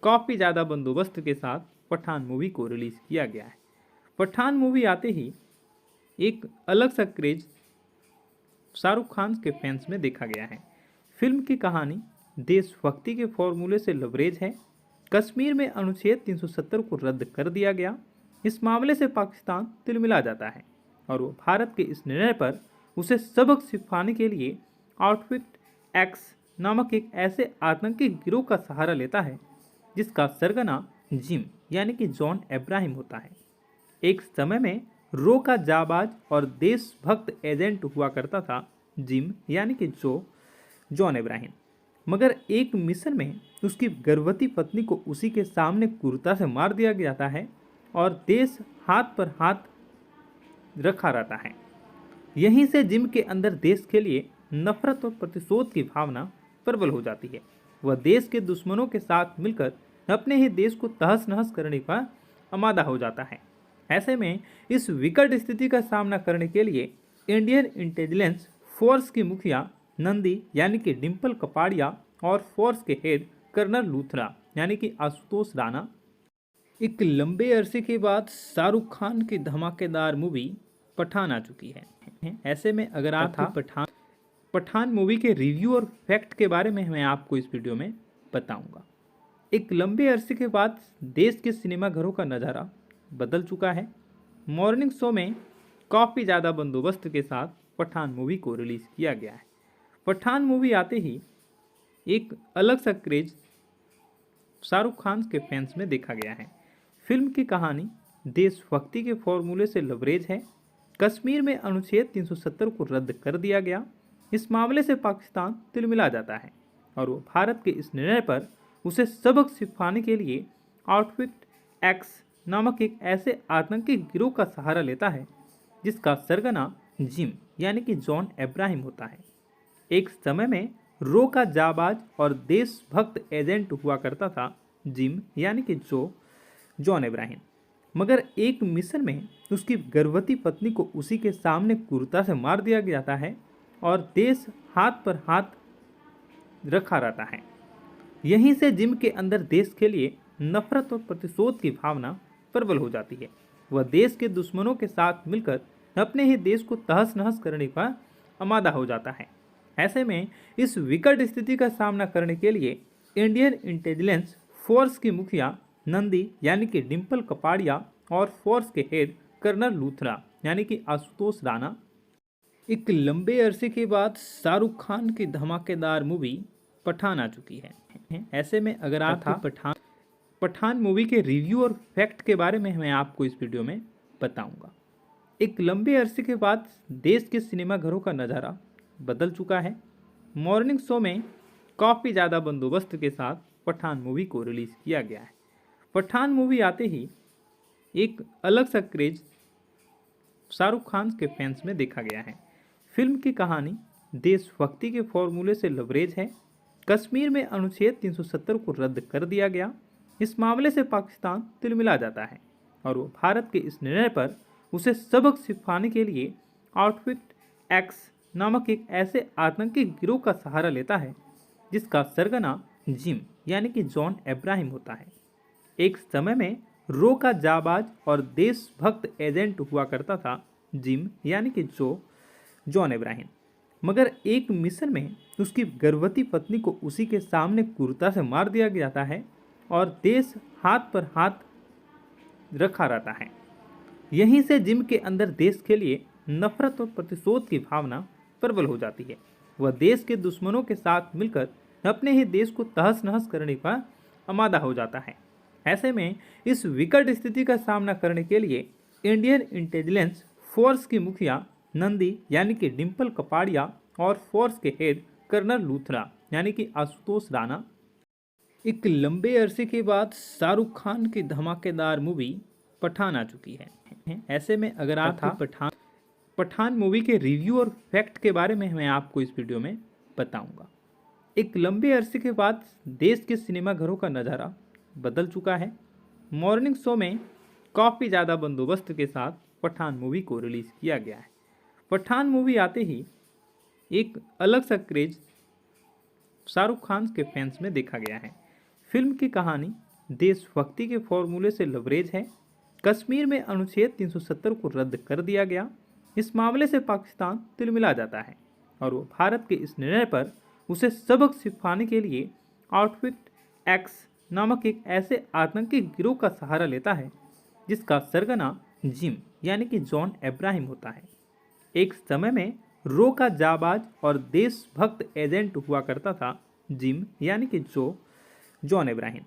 काफ़ी ज़्यादा बंदोबस्त के साथ पठान मूवी को रिलीज़ किया गया है। पठान मूवी आते ही एक अलग सा क्रेज शाहरुख खान के फैंस में देखा गया है। फिल्म की कहानी देशभक्ति के फॉर्मूले से लबरेज है। कश्मीर में अनुच्छेद 370 को रद्द कर दिया गया। इस मामले से पाकिस्तान तिलमिला जाता है और वो भारत के इस निर्णय पर उसे सबक सिखाने के लिए आउटफिट एक्स नामक एक ऐसे आतंकी गिरोह का सहारा लेता है जिसका सरगना जिम यानी कि जॉन इब्राहिम होता है। एक समय में रो का जाबाज और देशभक्त एजेंट हुआ करता था जिम यानी कि जॉन इब्राहिम, मगर एक मिशन में उसकी गर्भवती पत्नी को उसी के सामने क्रूरता से मार दिया जाता है और देश हाथ पर हाथ रखा रहता है। यहीं से जिम के अंदर देश के लिए नफरत और प्रतिशोध की भावना प्रबल हो जाती है। वह देश के दुश्मनों के साथ मिलकर अपने ही देश को तहस नहस करने का आमादा हो जाता है। ऐसे में इस विकट स्थिति का सामना करने के लिए इंडियन इंटेलिजेंस फोर्स की मुखिया नंदी यानी कि डिम्पल कपाड़िया और फोर्स के हेड कर्नल लूथरा यानी कि आशुतोष राणा एक लंबे अरसे के बाद शाहरुख खान की धमाकेदार मूवी पठान आ चुकी है। ऐसे में अगर आप पठान मूवी के रिव्यू और फैक्ट के बारे में मैं आपको इस वीडियो में बताऊंगा। एक लंबे अरसे के बाद देश के सिनेमाघरों का नज़ारा बदल चुका है। मॉर्निंग शो में काफ़ी ज़्यादा बंदोबस्त के साथ पठान मूवी को रिलीज़ किया गया है। पठान मूवी आते ही एक अलग सा क्रेज शाहरुख खान के फैंस में देखा गया है। फिल्म की कहानी देशभक्ति के फॉर्मूले से लबरेज है। कश्मीर में अनुच्छेद 370 को रद्द कर दिया गया। इस मामले से पाकिस्तान तिलमिला जाता है और वो भारत के इस निर्णय पर उसे सबक सिखाने के लिए आउटफिट एक्स नामक एक ऐसे आतंकी गिरोह का सहारा लेता है जिसका सरगना जिम यानी कि जॉन अब्राहम होता है। एक समय में रो का जाबाज और देशभक्त एजेंट हुआ करता था जिम यानी कि जॉन अब्राहम, मगर एक मिशन में उसकी गर्भवती पत्नी को उसी के सामने क्रूरता से मार दिया जाता है और देश हाथ पर हाथ रखा रहता है। यहीं से जिम के अंदर देश के लिए नफरत और प्रतिशोध की भावना प्रबल हो जाती है। वह देश के दुश्मनों के साथ मिलकर अपने ही देश को तहस नहस करने का आमादा हो जाता है। ऐसे में इस विकट स्थिति का सामना करने के लिए इंडियन इंटेलिजेंस फोर्स की मुखिया नंदी यानी कि डिम्पल कपाड़िया और फोर्स के हेड कर्नल लूथरा यानी कि आशुतोष राणा एक लंबे अरसे के बाद शाहरुख खान की धमाकेदार मूवी पठान आ चुकी है। ऐसे में अगर आप पठान मूवी के रिव्यू और फैक्ट के बारे में मैं आपको इस वीडियो में बताऊंगा। एक लंबे अरसे के बाद देश के सिनेमाघरों का नज़ारा बदल चुका है। मॉर्निंग शो में काफ़ी ज़्यादा बंदोबस्त के साथ पठान मूवी को रिलीज़ किया गया है। पठान मूवी आते ही एक अलग सा क्रेज शाहरुख खान के फैंस में देखा गया है। फिल्म की कहानी देशभक्ति के फॉर्मूले से लबरेज है। कश्मीर में अनुच्छेद 370 को रद्द कर दिया गया। इस मामले से पाकिस्तान तिलमिला जाता है और वो भारत के इस निर्णय पर उसे सबक सिखाने के लिए आउटफिट एक्स नामक एक ऐसे आतंकी गिरोह का सहारा लेता है जिसका सरगना जिम यानी कि जॉन अब्राहम होता है। एक समय में रो का जाबाज और देशभक्त एजेंट हुआ करता था जिम यानी कि जॉन अब्राहम, मगर एक मिशन में उसकी गर्भवती पत्नी को उसी के सामने क्रूरता से मार दिया जाता है और देश हाथ पर हाथ रखा रहता है। यहीं से जिम के अंदर देश के लिए नफरत और प्रतिशोध की भावना प्रबल हो जाती है। वह देश के दुश्मनों के साथ मिलकर अपने ही देश को तहस नहस करने का आमादा हो जाता है। ऐसे में इस विकट स्थिति का सामना करने के लिए इंडियन इंटेलिजेंस फोर्स की मुखिया नंदी यानी कि डिम्पल कपाड़िया और फोर्स के हेड कर्नल लूथरा यानी कि आशुतोष राणा एक लंबे अरसे के बाद शाहरुख खान की धमाकेदार मूवी पठान आ चुकी है। ऐसे में अगर आप पठान मूवी के रिव्यू और फैक्ट के बारे में मैं आपको इस वीडियो में बताऊंगा। एक लंबे अरसे के बाद देश के सिनेमाघरों का नज़ारा बदल चुका है। मॉर्निंग शो में काफ़ी ज़्यादा बंदोबस्त के साथ पठान मूवी को रिलीज़ किया गया है। पठान मूवी आते ही एक अलग सा क्रेज शाहरुख खान के फैंस में देखा गया है। फिल्म की कहानी देशभक्ति के फॉर्मूले से लबरेज है। कश्मीर में अनुच्छेद 370 को रद्द कर दिया गया। इस मामले से पाकिस्तान तिलमिला जाता है और वो भारत के इस निर्णय पर उसे सबक सिखाने के लिए आउटफिट एक्स नामक एक ऐसे आतंकी गिरोह का सहारा लेता है जिसका सरगना जिम यानी कि जॉन अब्राहम होता है। एक समय में रो का जाबाज और देशभक्त एजेंट हुआ करता था जिम यानी कि जॉन अब्राहम,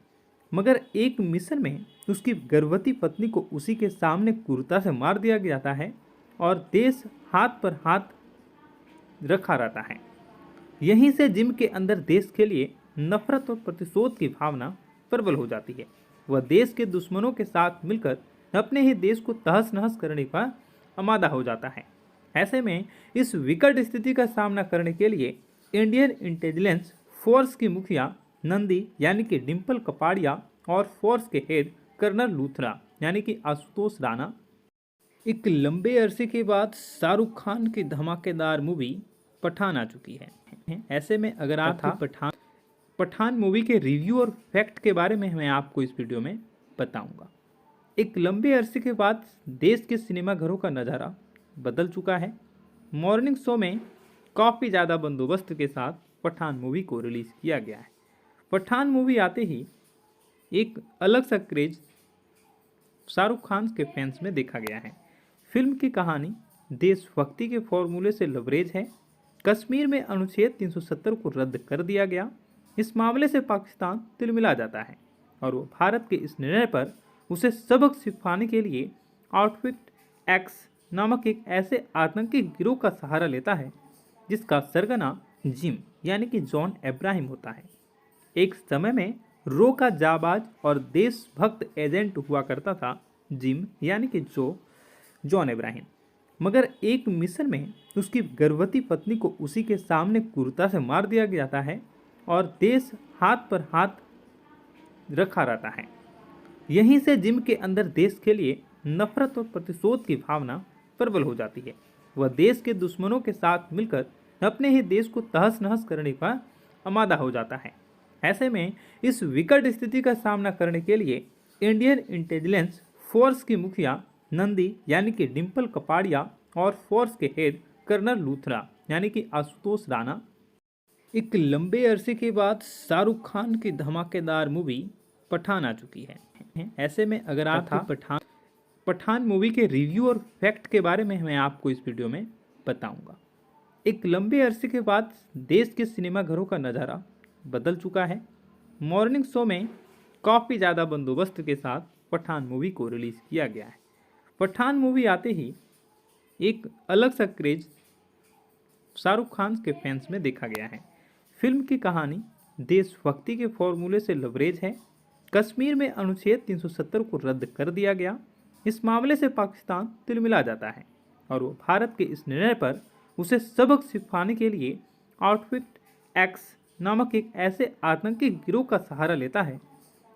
मगर एक मिशन में उसकी गर्भवती पत्नी को उसी के सामने क्रूरता से मार दिया जाता है और देश हाथ पर हाथ रखा रहता है। यहीं से जिम के अंदर देश के लिए नफरत और प्रतिशोध की भावना प्रबल हो जाती है। वह देश के दुश्मनों के साथ मिलकर अपने ही देश को तहस नहस करने का आमादा हो जाता है। ऐसे में इस विकट स्थिति का सामना करने के लिए इंडियन इंटेलिजेंस फोर्स की मुखिया नंदी यानी कि डिम्पल कपाड़िया और फोर्स के हेड कर्नल लूथरा यानी कि आशुतोष राणा एक लंबे अरसे के बाद शाहरुख खान की धमाकेदार मूवी पठान आ चुकी है। ऐसे में अगर आप पठान मूवी के रिव्यू और फैक्ट के बारे में मैं आपको इस वीडियो में बताऊंगा। एक लंबे अरसे के बाद देश के सिनेमाघरों का नज़ारा बदल चुका है। मॉर्निंग शो में काफ़ी ज़्यादा बंदोबस्त के साथ पठान मूवी को रिलीज़ किया गया है। पठान मूवी आते ही एक अलग सा क्रेज शाहरुख खान के फैंस में देखा गया है। फिल्म की कहानी देशभक्ति के फॉर्मूले से लबरेज है। कश्मीर में अनुच्छेद 370 को रद्द कर दिया गया। इस मामले से पाकिस्तान तिलमिला जाता है और वो भारत के इस निर्णय पर उसे सबक सिखाने के लिए आउटफिट एक्स नामक एक ऐसे आतंकी गिरोह का सहारा लेता है जिसका सरगना जिम यानी कि जॉन अब्राहम होता है। एक समय में रो का जाबाज और देशभक्त एजेंट हुआ करता था जिम यानी कि जॉन अब्राहम। मगर एक मिशन में उसकी गर्भवती पत्नी को उसी के सामने क्रूरता से मार दिया जाता है और देश हाथ पर हाथ रखा रहता है। यहीं से जिम के अंदर देश के लिए नफरत और प्रतिशोध की भावना प्रबल हो जाती है। वह देश के दुश्मनों के साथ मिलकर अपने ही देश को तहस नहस करने का आमादा हो जाता है। ऐसे में इस विकट स्थिति का सामना करने के लिए इंडियन इंटेलिजेंस फोर्स की मुखिया नंदी यानी कि डिम्पल कपाड़िया और फोर्स के हेड कर्नल लूथरा यानी कि आशुतोष राणा एक लंबे अरसे के बाद शाहरुख खान की धमाकेदार मूवी पठान आ चुकी है। ऐसे में अगर आप पठान मूवी के रिव्यू और फैक्ट के बारे में मैं आपको इस वीडियो में बताऊंगा। एक लंबे अरसे के बाद देश के सिनेमाघरों का नज़ारा बदल चुका है। मॉर्निंग शो में काफ़ी ज़्यादा बंदोबस्त के साथ पठान मूवी को रिलीज़ किया गया है। पठान मूवी आते ही एक अलग सा क्रेज शाहरुख खान के फैंस में देखा गया है। फिल्म की कहानी देशभक्ति के फॉर्मूले से लबरेज है। कश्मीर में अनुच्छेद 370 को रद्द कर दिया गया। इस मामले से पाकिस्तान तिलमिला जाता है और वो भारत के इस निर्णय पर उसे सबक सिखाने के लिए आउटफिट एक्स नामक एक ऐसे आतंकी गिरोह का सहारा लेता है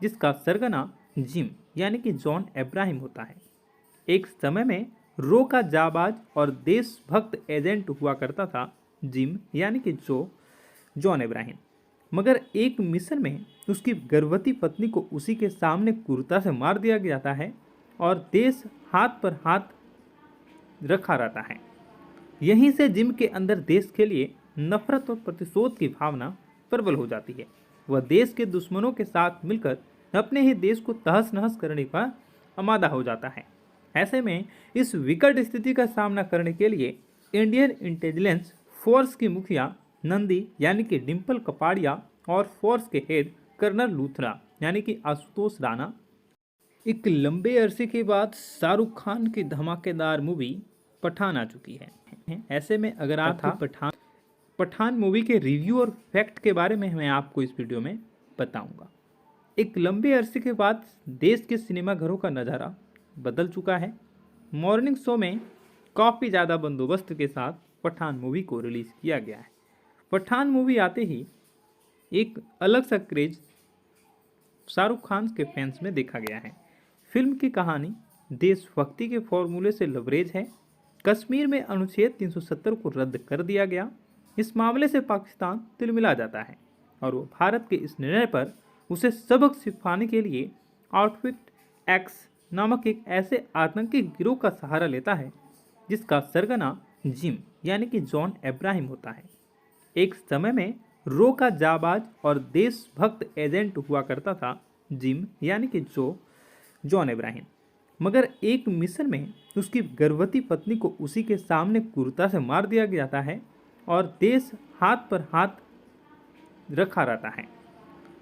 जिसका सरगना जिम यानी कि जॉन अब्राहम होता है। एक समय में रो का जाबाज और देशभक्त एजेंट हुआ करता था जिम यानी कि जॉन अब्राहम। मगर एक मिशन में उसकी गर्भवती पत्नी को उसी के सामने क्रूरता से मार दिया जाता है और देश हाथ पर हाथ रखा रहता है। यहीं से जिम के अंदर देश के लिए नफरत और प्रतिशोध की भावना प्रबल हो जाती है। वह देश के दुश्मनों के साथ मिलकर अपने ही देश को तहस नहस करने का आमादा हो जाता है। ऐसे में इस विकट स्थिति का सामना करने के लिए इंडियन इंटेलिजेंस फोर्स की मुखिया नंदी यानी कि डिम्पल कपाड़िया और फोर्स के हेड कर्नल लूथरा यानी कि आशुतोष राणा एक लंबे अरसे के बाद शाहरुख खान की धमाकेदार मूवी पठान आ चुकी है। ऐसे में अगर आप पठान मूवी के रिव्यू और फैक्ट के बारे में मैं आपको इस वीडियो में बताऊंगा। एक लंबे अरसे के बाद देश के सिनेमाघरों का नज़ारा बदल चुका है। मॉर्निंग शो में काफ़ी ज़्यादा बंदोबस्त के साथ पठान मूवी को रिलीज़ किया गया है। पठान मूवी आते ही एक अलग सा क्रेज शाहरुख खान के फैंस में देखा गया है। फिल्म की कहानी देशभक्ति के फॉर्मूले से लबरेज है। कश्मीर में अनुच्छेद 370 को रद्द कर दिया गया। इस मामले से पाकिस्तान तिलमिला जाता है और वो भारत के इस निर्णय पर उसे सबक सिखाने के लिए आउटफिट एक्स नामक एक ऐसे आतंकी गिरोह का सहारा लेता है जिसका सरगना जिम यानी कि जॉन अब्राहम होता है। एक समय में रो का जाबाज और देशभक्त एजेंट हुआ करता था जिम यानी कि जॉन अब्राहम। मगर एक मिशन में उसकी गर्भवती पत्नी को उसी के सामने क्रूरता से मार दिया जाता है और देश हाथ पर हाथ रखा रहता है।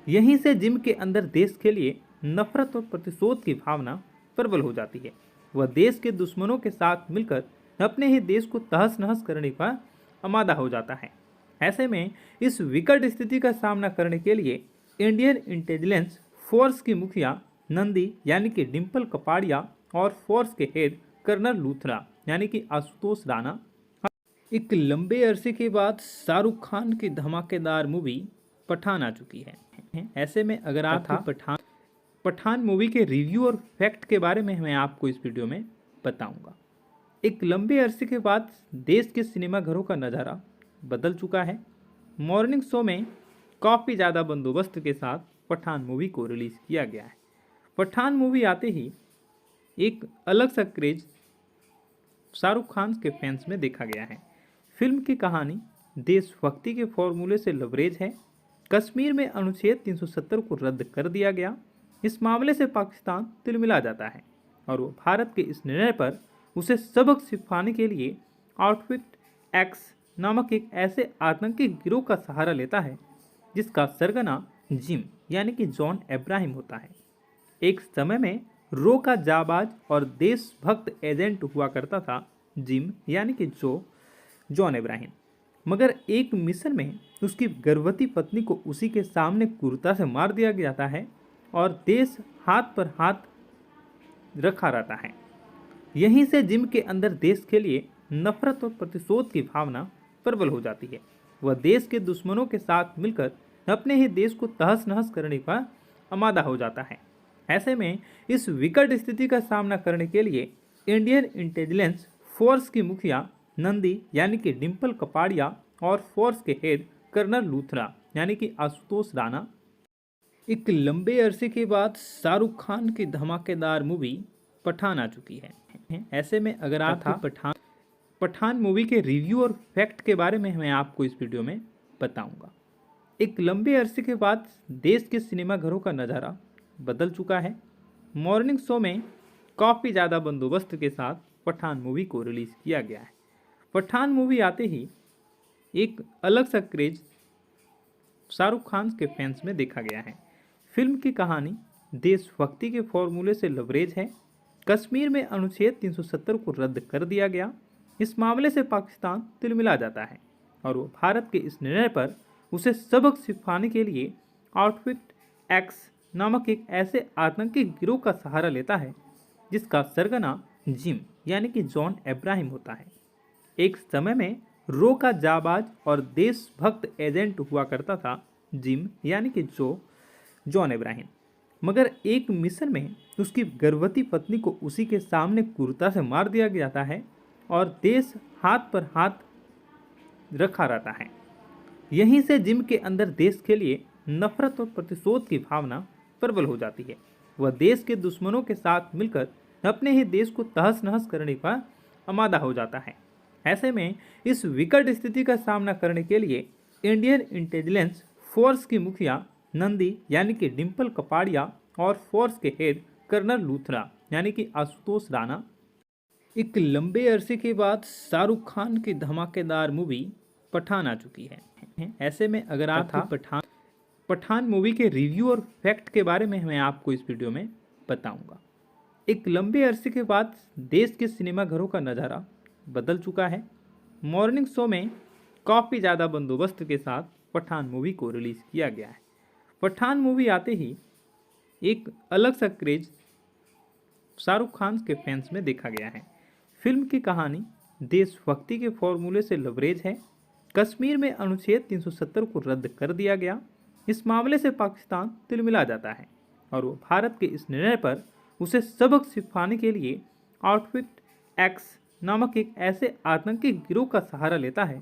यहीं से जिम के अंदर देश के लिए नफरत और प्रतिशोध की भावना प्रबल हो जाती है। वह देश के दुश्मनों के साथ मिलकर अपने ही देश को तहस नहस करने का आमादा हो जाता है। ऐसे में इस विकट स्थिति का सामना करने के लिए इंडियन इंटेलिजेंस फोर्स की मुखिया नंदी यानी कि डिम्पल कपाड़िया और फोर्स के हेड कर्नल लूथरा यानी कि आशुतोष राणा एक लंबे अरसे के बाद शाहरुख खान की धमाकेदार मूवी पठान आ चुकी है। ऐसे में अगर आप पठान मूवी के रिव्यू और फैक्ट के बारे में मैं आपको इस वीडियो में बताऊंगा। एक लंबे अरसे के बाद देश के सिनेमाघरों का नज़ारा बदल चुका है। मॉर्निंग शो में काफ़ी ज़्यादा बंदोबस्त के साथ पठान मूवी को रिलीज़ किया गया है। पठान मूवी आते ही एक अलग सा क्रेज शाहरुख खान के फैंस में देखा गया है। फिल्म की कहानी देशभक्ति के फॉर्मूले से लबरेज है। कश्मीर में अनुच्छेद 370 को रद्द कर दिया गया। इस मामले से पाकिस्तान तिलमिला जाता है और वो भारत के इस निर्णय पर उसे सबक सिखाने के लिए आउटफिट एक्स नामक एक ऐसे आतंकी गिरोह का सहारा लेता है जिसका सरगना जिम यानी कि जॉन अब्राहम होता है। एक समय में रो का जाबाज और देशभक्त एजेंट हुआ करता था जिम यानी कि जॉन अब्राहम। मगर एक मिशन में उसकी गर्भवती पत्नी को उसी के सामने क्रूरता से मार दिया जाता है और देश हाथ पर हाथ रखा रहता है। यहीं से जिम के अंदर देश के लिए नफरत और प्रतिशोध की भावना प्रबल हो जाती है। वह देश के दुश्मनों के साथ मिलकर अपने ही देश को तहस नहस करने का आमादा हो जाता है। ऐसे में इस विकट स्थिति का सामना करने के लिए इंडियन इंटेलिजेंस फोर्स की मुखिया नंदी यानी कि डिम्पल कपाड़िया और फोर्स के हेड कर्नल लूथरा यानी कि आशुतोष राणा एक लंबे अरसे के बाद शाहरुख खान की धमाकेदार मूवी पठान आ चुकी है। ऐसे में अगर आप पठान मूवी के रिव्यू और फैक्ट के बारे में मैं आपको इस वीडियो में बताऊंगा। एक लंबे अरसे के बाद देश के सिनेमाघरों का नज़ारा बदल चुका है। मॉर्निंग शो में काफ़ी ज़्यादा बंदोबस्त के साथ पठान मूवी को रिलीज़ किया गया है। पठान मूवी आते ही एक अलग सा क्रेज शाहरुख खान के फैंस में देखा गया है। फिल्म की कहानी देशभक्ति के फॉर्मूले से लबरेज है। कश्मीर में अनुच्छेद 370 को रद्द कर दिया गया। इस मामले से पाकिस्तान तिलमिला जाता है और वो भारत के इस निर्णय पर उसे सबक सिखाने के लिए आउटफिट एक्स नामक एक ऐसे आतंकी गिरोह का सहारा लेता है जिसका सरगना जिम यानी कि जॉन अब्राहम होता है। एक समय में रो का जाबाज और देशभक्त एजेंट हुआ करता था जिम यानी कि जॉन अब्राहम, मगर एक मिशन में उसकी गर्भवती पत्नी को उसी के सामने क्रूरता से मार दिया जाता है और देश हाथ पर हाथ रखा रहता है। यहीं से जिम के अंदर देश के लिए नफरत और प्रतिशोध की भावना प्रबल हो जाती है। वह देश के दुश्मनों के साथ मिलकर अपने ही देश को तहस नहस करने का आमादा हो जाता है। ऐसे में इस विकट स्थिति का सामना करने के लिए इंडियन इंटेलिजेंस फोर्स की मुखिया नंदी यानी कि डिम्पल कपाड़िया और फोर्स के हेड कर्नल लूथरा यानी कि आशुतोष राणा एक लंबे अरसे के बाद शाहरुख खान की धमाकेदार मूवी पठान आ चुकी है। ऐसे में अगर आप पठान मूवी के रिव्यू और फैक्ट के बारे में मैं आपको इस वीडियो में बताऊंगा। एक लंबे अरसे के बाद देश के सिनेमाघरों का नज़ारा बदल चुका है। मॉर्निंग शो में काफ़ी ज़्यादा बंदोबस्त के साथ पठान मूवी को रिलीज़ किया गया है। पठान मूवी आते ही एक अलग सा क्रेज शाहरुख खान के फैंस में देखा गया है। फिल्म की कहानी देशभक्ति के फॉर्मूले से लबरेज है। कश्मीर में अनुच्छेद 370 को रद्द कर दिया गया। इस मामले से पाकिस्तान तिलमिला जाता है और वो भारत के इस निर्णय पर उसे सबक सिखाने के लिए आउटफिट एक्स नामक एक ऐसे आतंकी गिरोह का सहारा लेता है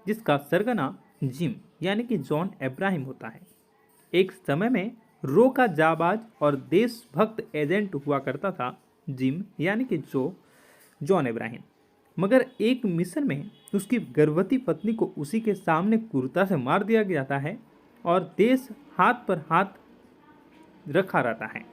जिसका सरगना जिम यानी कि जॉन अब्राहम होता है। एक समय में रो का जाबाज और देशभक्त एजेंट हुआ करता था जिम यानी कि जॉन अब्राहम, मगर एक मिशन में उसकी गर्भवती पत्नी को उसी के सामने क्रूरता से मार दिया जाता है और देश हाथ पर हाथ रखा रहता है।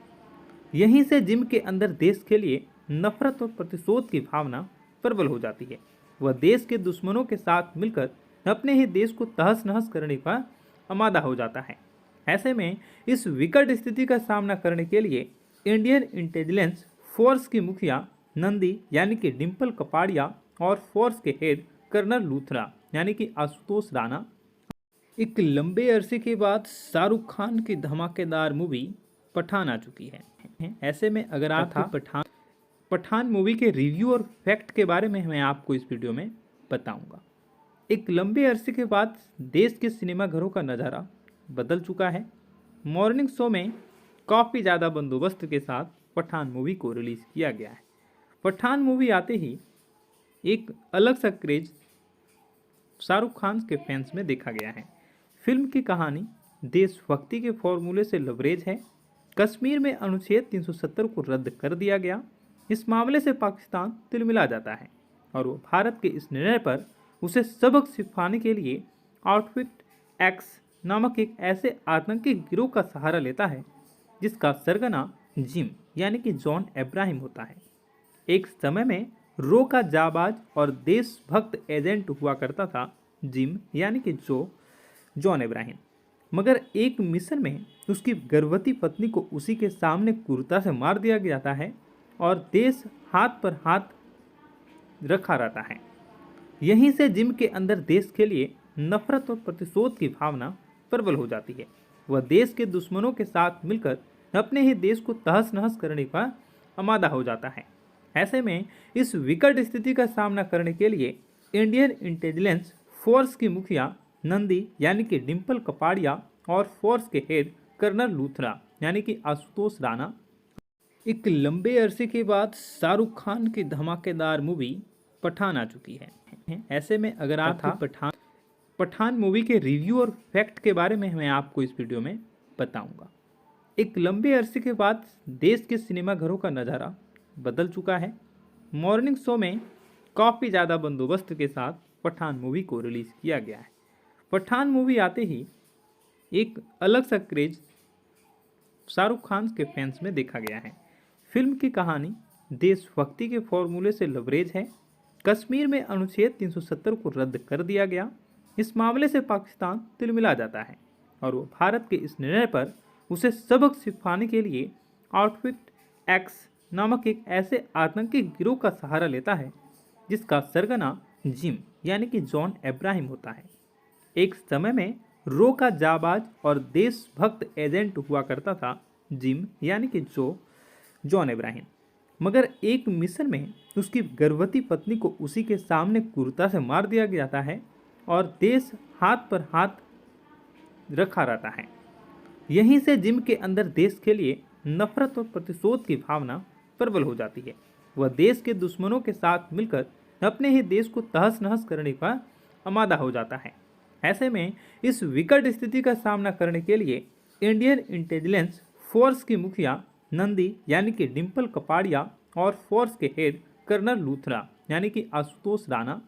यहीं से जिम के अंदर देश के लिए नफरत और प्रतिशोध की भावना प्रबल हो जाती है। वह देश के दुश्मनों के साथ मिलकर अपने ही देश को तहस नहस करने का आमादा हो जाता है। ऐसे में इस विकट स्थिति का सामना करने के लिए इंडियन इंटेलिजेंस फोर्स की मुखिया नंदी यानी कि डिम्पल कपाड़िया और फोर्स के हेड कर्नल लूथरा यानी कि आशुतोष राणा एक लंबे अरसे के बाद शाहरुख खान की धमाकेदार मूवी पठान आ चुकी है। ऐसे में अगर आप पठान मूवी के रिव्यू और फैक्ट के बारे में मैं आपको इस वीडियो में बताऊंगा। एक लंबे अरसे के बाद देश के सिनेमाघरों का नज़ारा बदल चुका है। मॉर्निंग शो में काफ़ी ज़्यादा बंदोबस्त के साथ पठान मूवी को रिलीज़ किया गया है। पठान मूवी आते ही एक अलग सा क्रेज शाहरुख खान के फैंस में देखा गया है। फिल्म की कहानी देशभक्ति के फॉर्मूले से लबरेज है। कश्मीर में अनुच्छेद 370 को रद्द कर दिया गया। इस मामले से पाकिस्तान तिलमिला जाता है और वो भारत के इस निर्णय पर उसे सबक सिखाने के लिए आउटफिट एक्स नामक एक ऐसे आतंकी गिरोह का सहारा लेता है जिसका सरगना जिम यानी कि जॉन अब्राहम होता है। एक समय में रो का जाबाज और देशभक्त एजेंट हुआ करता था जिम यानी कि जॉन अब्राहम, मगर एक मिशन में उसकी गर्भवती पत्नी को उसी के सामने क्रूरता से मार दिया जाता है और देश हाथ पर हाथ रखा रहता है। यहीं से जिम के अंदर देश के लिए नफरत और प्रतिशोध की भावना प्रबल हो जाती है। वह देश के दुश्मनों के साथ मिलकर अपने ही देश को तहस नहस करने का आमादा हो जाता है। ऐसे में इस विकट स्थिति का सामना करने के लिए इंडियन इंटेलिजेंस फोर्स की मुखिया नंदी यानी कि डिम्पल कपाड़िया और फोर्स के हेड कर्नल लूथरा यानी कि आशुतोष राणा एक लंबे अरसे के बाद शाहरुख खान की धमाकेदार मूवी पठान आ चुकी है। ऐसे में अगर आपको पठान मूवी के रिव्यू और फैक्ट के बारे में मैं आपको इस वीडियो में बताऊंगा। एक लंबे अरसे के बाद देश के सिनेमाघरों का नज़ारा बदल चुका है। मॉर्निंग शो में काफ़ी ज़्यादा बंदोबस्त के साथ पठान मूवी को रिलीज़ किया गया है। पठान मूवी आते ही एक अलग सा क्रेज शाहरुख खान के फैंस में देखा गया है। फिल्म की कहानी देशभक्ति के फॉर्मूले से लबरेज है। कश्मीर में अनुच्छेद 370 को रद्द कर दिया गया। इस मामले से पाकिस्तान तिलमिला जाता है और वो भारत के इस निर्णय पर उसे सबक सिखाने के लिए आउटफिट एक्स नामक एक ऐसे आतंकी गिरोह का सहारा लेता है जिसका सरगना जिम यानी कि जॉन इब्राहिम होता है। एक समय में रो का जाबाज और देशभक्त एजेंट हुआ करता था जिम यानी कि जॉन इब्राहिम, मगर एक मिशन में उसकी गर्भवती पत्नी को उसी के सामने क्रूरता से मार दिया जाता है और देश हाथ पर हाथ रखा रहता है। यहीं से जिम के अंदर देश के लिए नफरत और प्रतिशोध की भावना प्रबल हो जाती है। वह देश के दुश्मनों के साथ मिलकर अपने ही देश को तहस नहस करने का आमादा हो जाता है। ऐसे में इस विकट स्थिति का सामना करने के लिए इंडियन इंटेलिजेंस फोर्स की मुखिया नंदी यानी कि डिम्पल कपाड़िया और फोर्स के हेड कर्नल लूथरा यानी कि आशुतोष राणा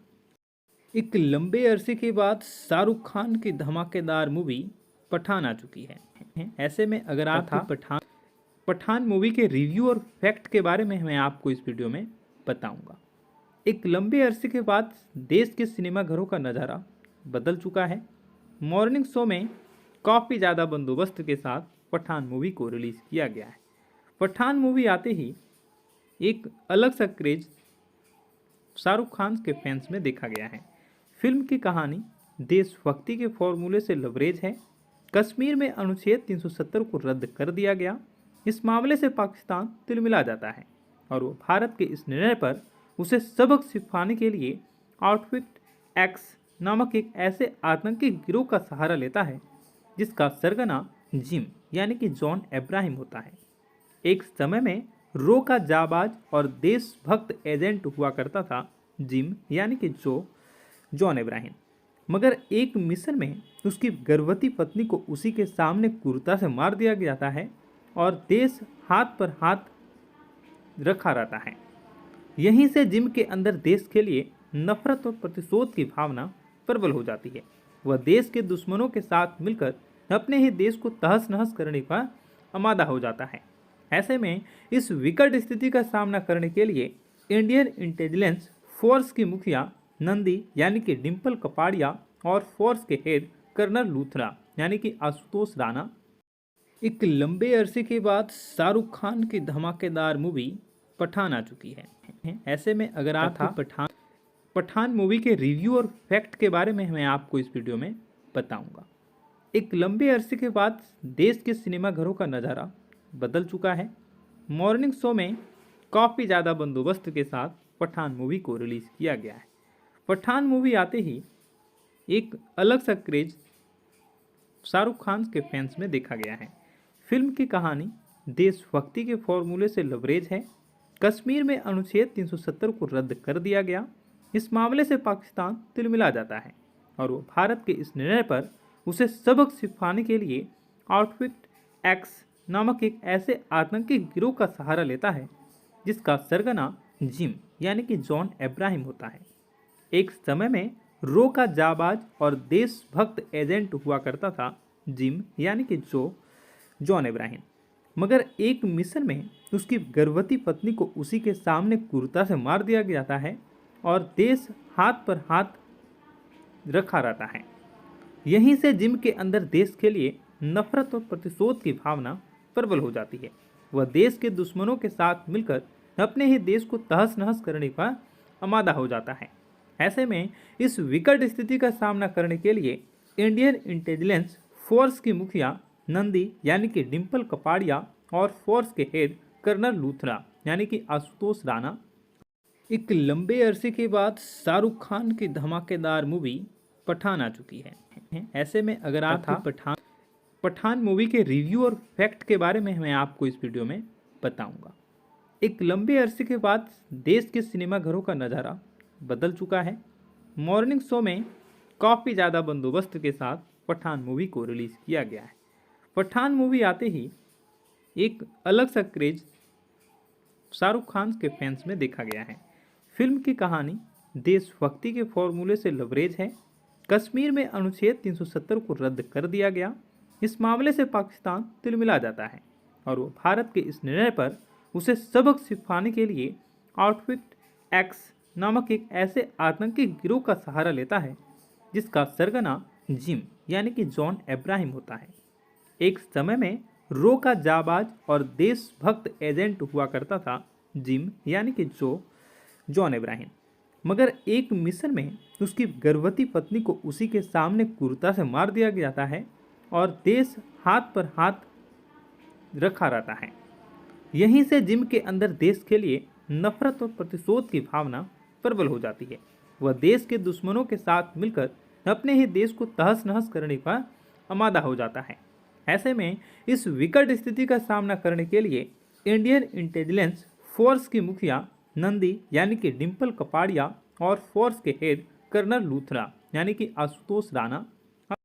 एक लंबे अरसे के बाद शाहरुख खान की धमाकेदार मूवी पठान आ चुकी है। ऐसे में अगर आपको पठान मूवी के रिव्यू और फैक्ट के बारे में मैं आपको इस वीडियो में बताऊंगा। एक लंबे अरसे के बाद देश के सिनेमाघरों का नज़ारा बदल चुका है। मॉर्निंग शो में काफ़ी ज़्यादा बंदोबस्त के साथ पठान मूवी को रिलीज़ किया गया है। पठान मूवी आते ही एक अलग सा क्रेज शाहरुख खान के फैंस में देखा गया है। फिल्म की कहानी देशभक्ति के फॉर्मूले से लबरेज है। कश्मीर में अनुच्छेद 370 को रद्द कर दिया गया। इस मामले से पाकिस्तान तिलमिला जाता है और वो भारत के इस निर्णय पर उसे सबक सिखाने के लिए आउटफिट एक्स नामक एक ऐसे आतंकी गिरोह का सहारा लेता है जिसका सरगना जिम यानी कि जॉन इब्राहिम होता है। एक समय में रो का जाबाज और देशभक्त एजेंट हुआ करता था जिम यानी कि जॉन इब्राहिम, मगर एक मिशन में उसकी गर्भवती पत्नी को उसी के सामने क्रूरता से मार दिया जाता है और देश हाथ पर हाथ रखा रहता है। यहीं से जिम के अंदर देश के लिए नफरत और प्रतिशोध की भावना प्रबल हो जाती है। वह देश के दुश्मनों के साथ मिलकर अपने ही देश को तहस नहस करने का आमादा हो जाता है। ऐसे में इस विकट स्थिति का सामना करने के लिए इंडियन इंटेलिजेंस फोर्स की मुखिया नंदी यानी कि डिम्पल कपाड़िया और फोर्स के हेड कर्नल लूथरा यानी कि आशुतोष राणा एक लंबे अरसे के बाद शाहरुख खान की धमाकेदार मूवी पठान आ चुकी है। ऐसे में अगर आपको पठान मूवी के रिव्यू और फैक्ट के बारे में मैं आपको इस वीडियो में बताऊंगा। एक लंबे अरसे के बाद देश के सिनेमाघरों का नज़ारा बदल चुका है। मॉर्निंग शो में काफ़ी ज़्यादा बंदोबस्त के साथ पठान मूवी को रिलीज़ किया गया है। पठान मूवी आते ही एक अलग सा क्रेज शाहरुख खान के फैंस में देखा गया है। फिल्म की कहानी देशभक्ति के फॉर्मूले से लबरेज है। कश्मीर में अनुच्छेद 370 को रद्द कर दिया गया। इस मामले से पाकिस्तान तिलमिला जाता है और वो भारत के इस निर्णय पर उसे सबक सिखाने के लिए आउटफिट एक्स नामक एक ऐसे आतंकी गिरोह का सहारा लेता है जिसका सरगना जिम यानी कि जॉन इब्राहिम होता है। एक समय में रो का जाबाज और देशभक्त एजेंट हुआ करता था जिम यानी कि जॉन इब्राहिम, मगर एक मिशन में उसकी गर्भवती पत्नी को उसी के सामने क्रूरता से मार दिया जाता है और देश हाथ पर हाथ रखा रहता है। यहीं से जिम के अंदर देश के लिए नफरत और प्रतिशोध की भावना प्रबल हो जाती है। वह देश के दुश्मनों के साथ मिलकर अपने ही देश को तहस नहस करने का आमादा हो जाता है। ऐसे में इस विकट स्थिति का सामना करने के लिए इंडियन इंटेलिजेंस फोर्स की मुखिया नंदी यानी कि डिम्पल कपाड़िया और फोर्स के हेड कर्नल लूथरा यानी कि आशुतोष राणा एक लंबे अरसे के बाद शाहरुख खान की धमाकेदार मूवी पठान आ चुकी है। ऐसे में अगर आप पठान मूवी के रिव्यू और फैक्ट के बारे में मैं आपको इस वीडियो में बताऊंगा। एक लंबे अरसे के बाद देश के सिनेमा घरों का नज़ारा बदल चुका है। मॉर्निंग शो में काफ़ी ज़्यादा बंदोबस्त के साथ पठान मूवी को रिलीज़ किया गया है। पठान मूवी आते ही एक अलग सा क्रेज शाहरुख खान के फैंस में देखा गया है। फिल्म की कहानी देशभक्ति के फॉर्मूले से लबरेज है। कश्मीर में अनुच्छेद 370 को रद्द कर दिया गया। इस मामले से पाकिस्तान तिलमिला जाता है और वो भारत के इस निर्णय पर उसे सबक सिखाने के लिए आउटफिट एक्स नामक एक ऐसे आतंकी गिरोह का सहारा लेता है जिसका सरगना जिम यानी कि जॉन इब्राहिम होता है। एक समय में रो का जाबाज और देशभक्त एजेंट हुआ करता था जिम यानी कि जॉन इब्राहिम, मगर एक मिशन में उसकी गर्भवती पत्नी को उसी के सामने क्रूरता से मार दिया जाता है और देश हाथ पर हाथ रखा रहता है। यहीं से जिम के अंदर देश के लिए नफरत और प्रतिशोध की भावना प्रबल हो जाती है। वह देश के दुश्मनों के साथ मिलकर अपने ही देश को तहस नहस करने का आमादा हो जाता है। ऐसे में इस विकट स्थिति का सामना करने के लिए इंडियन इंटेलिजेंस फोर्स की मुखिया नंदी यानी कि डिम्पल कपाड़िया और फोर्स के हेड कर्नल लूथरा यानी कि आशुतोष राणा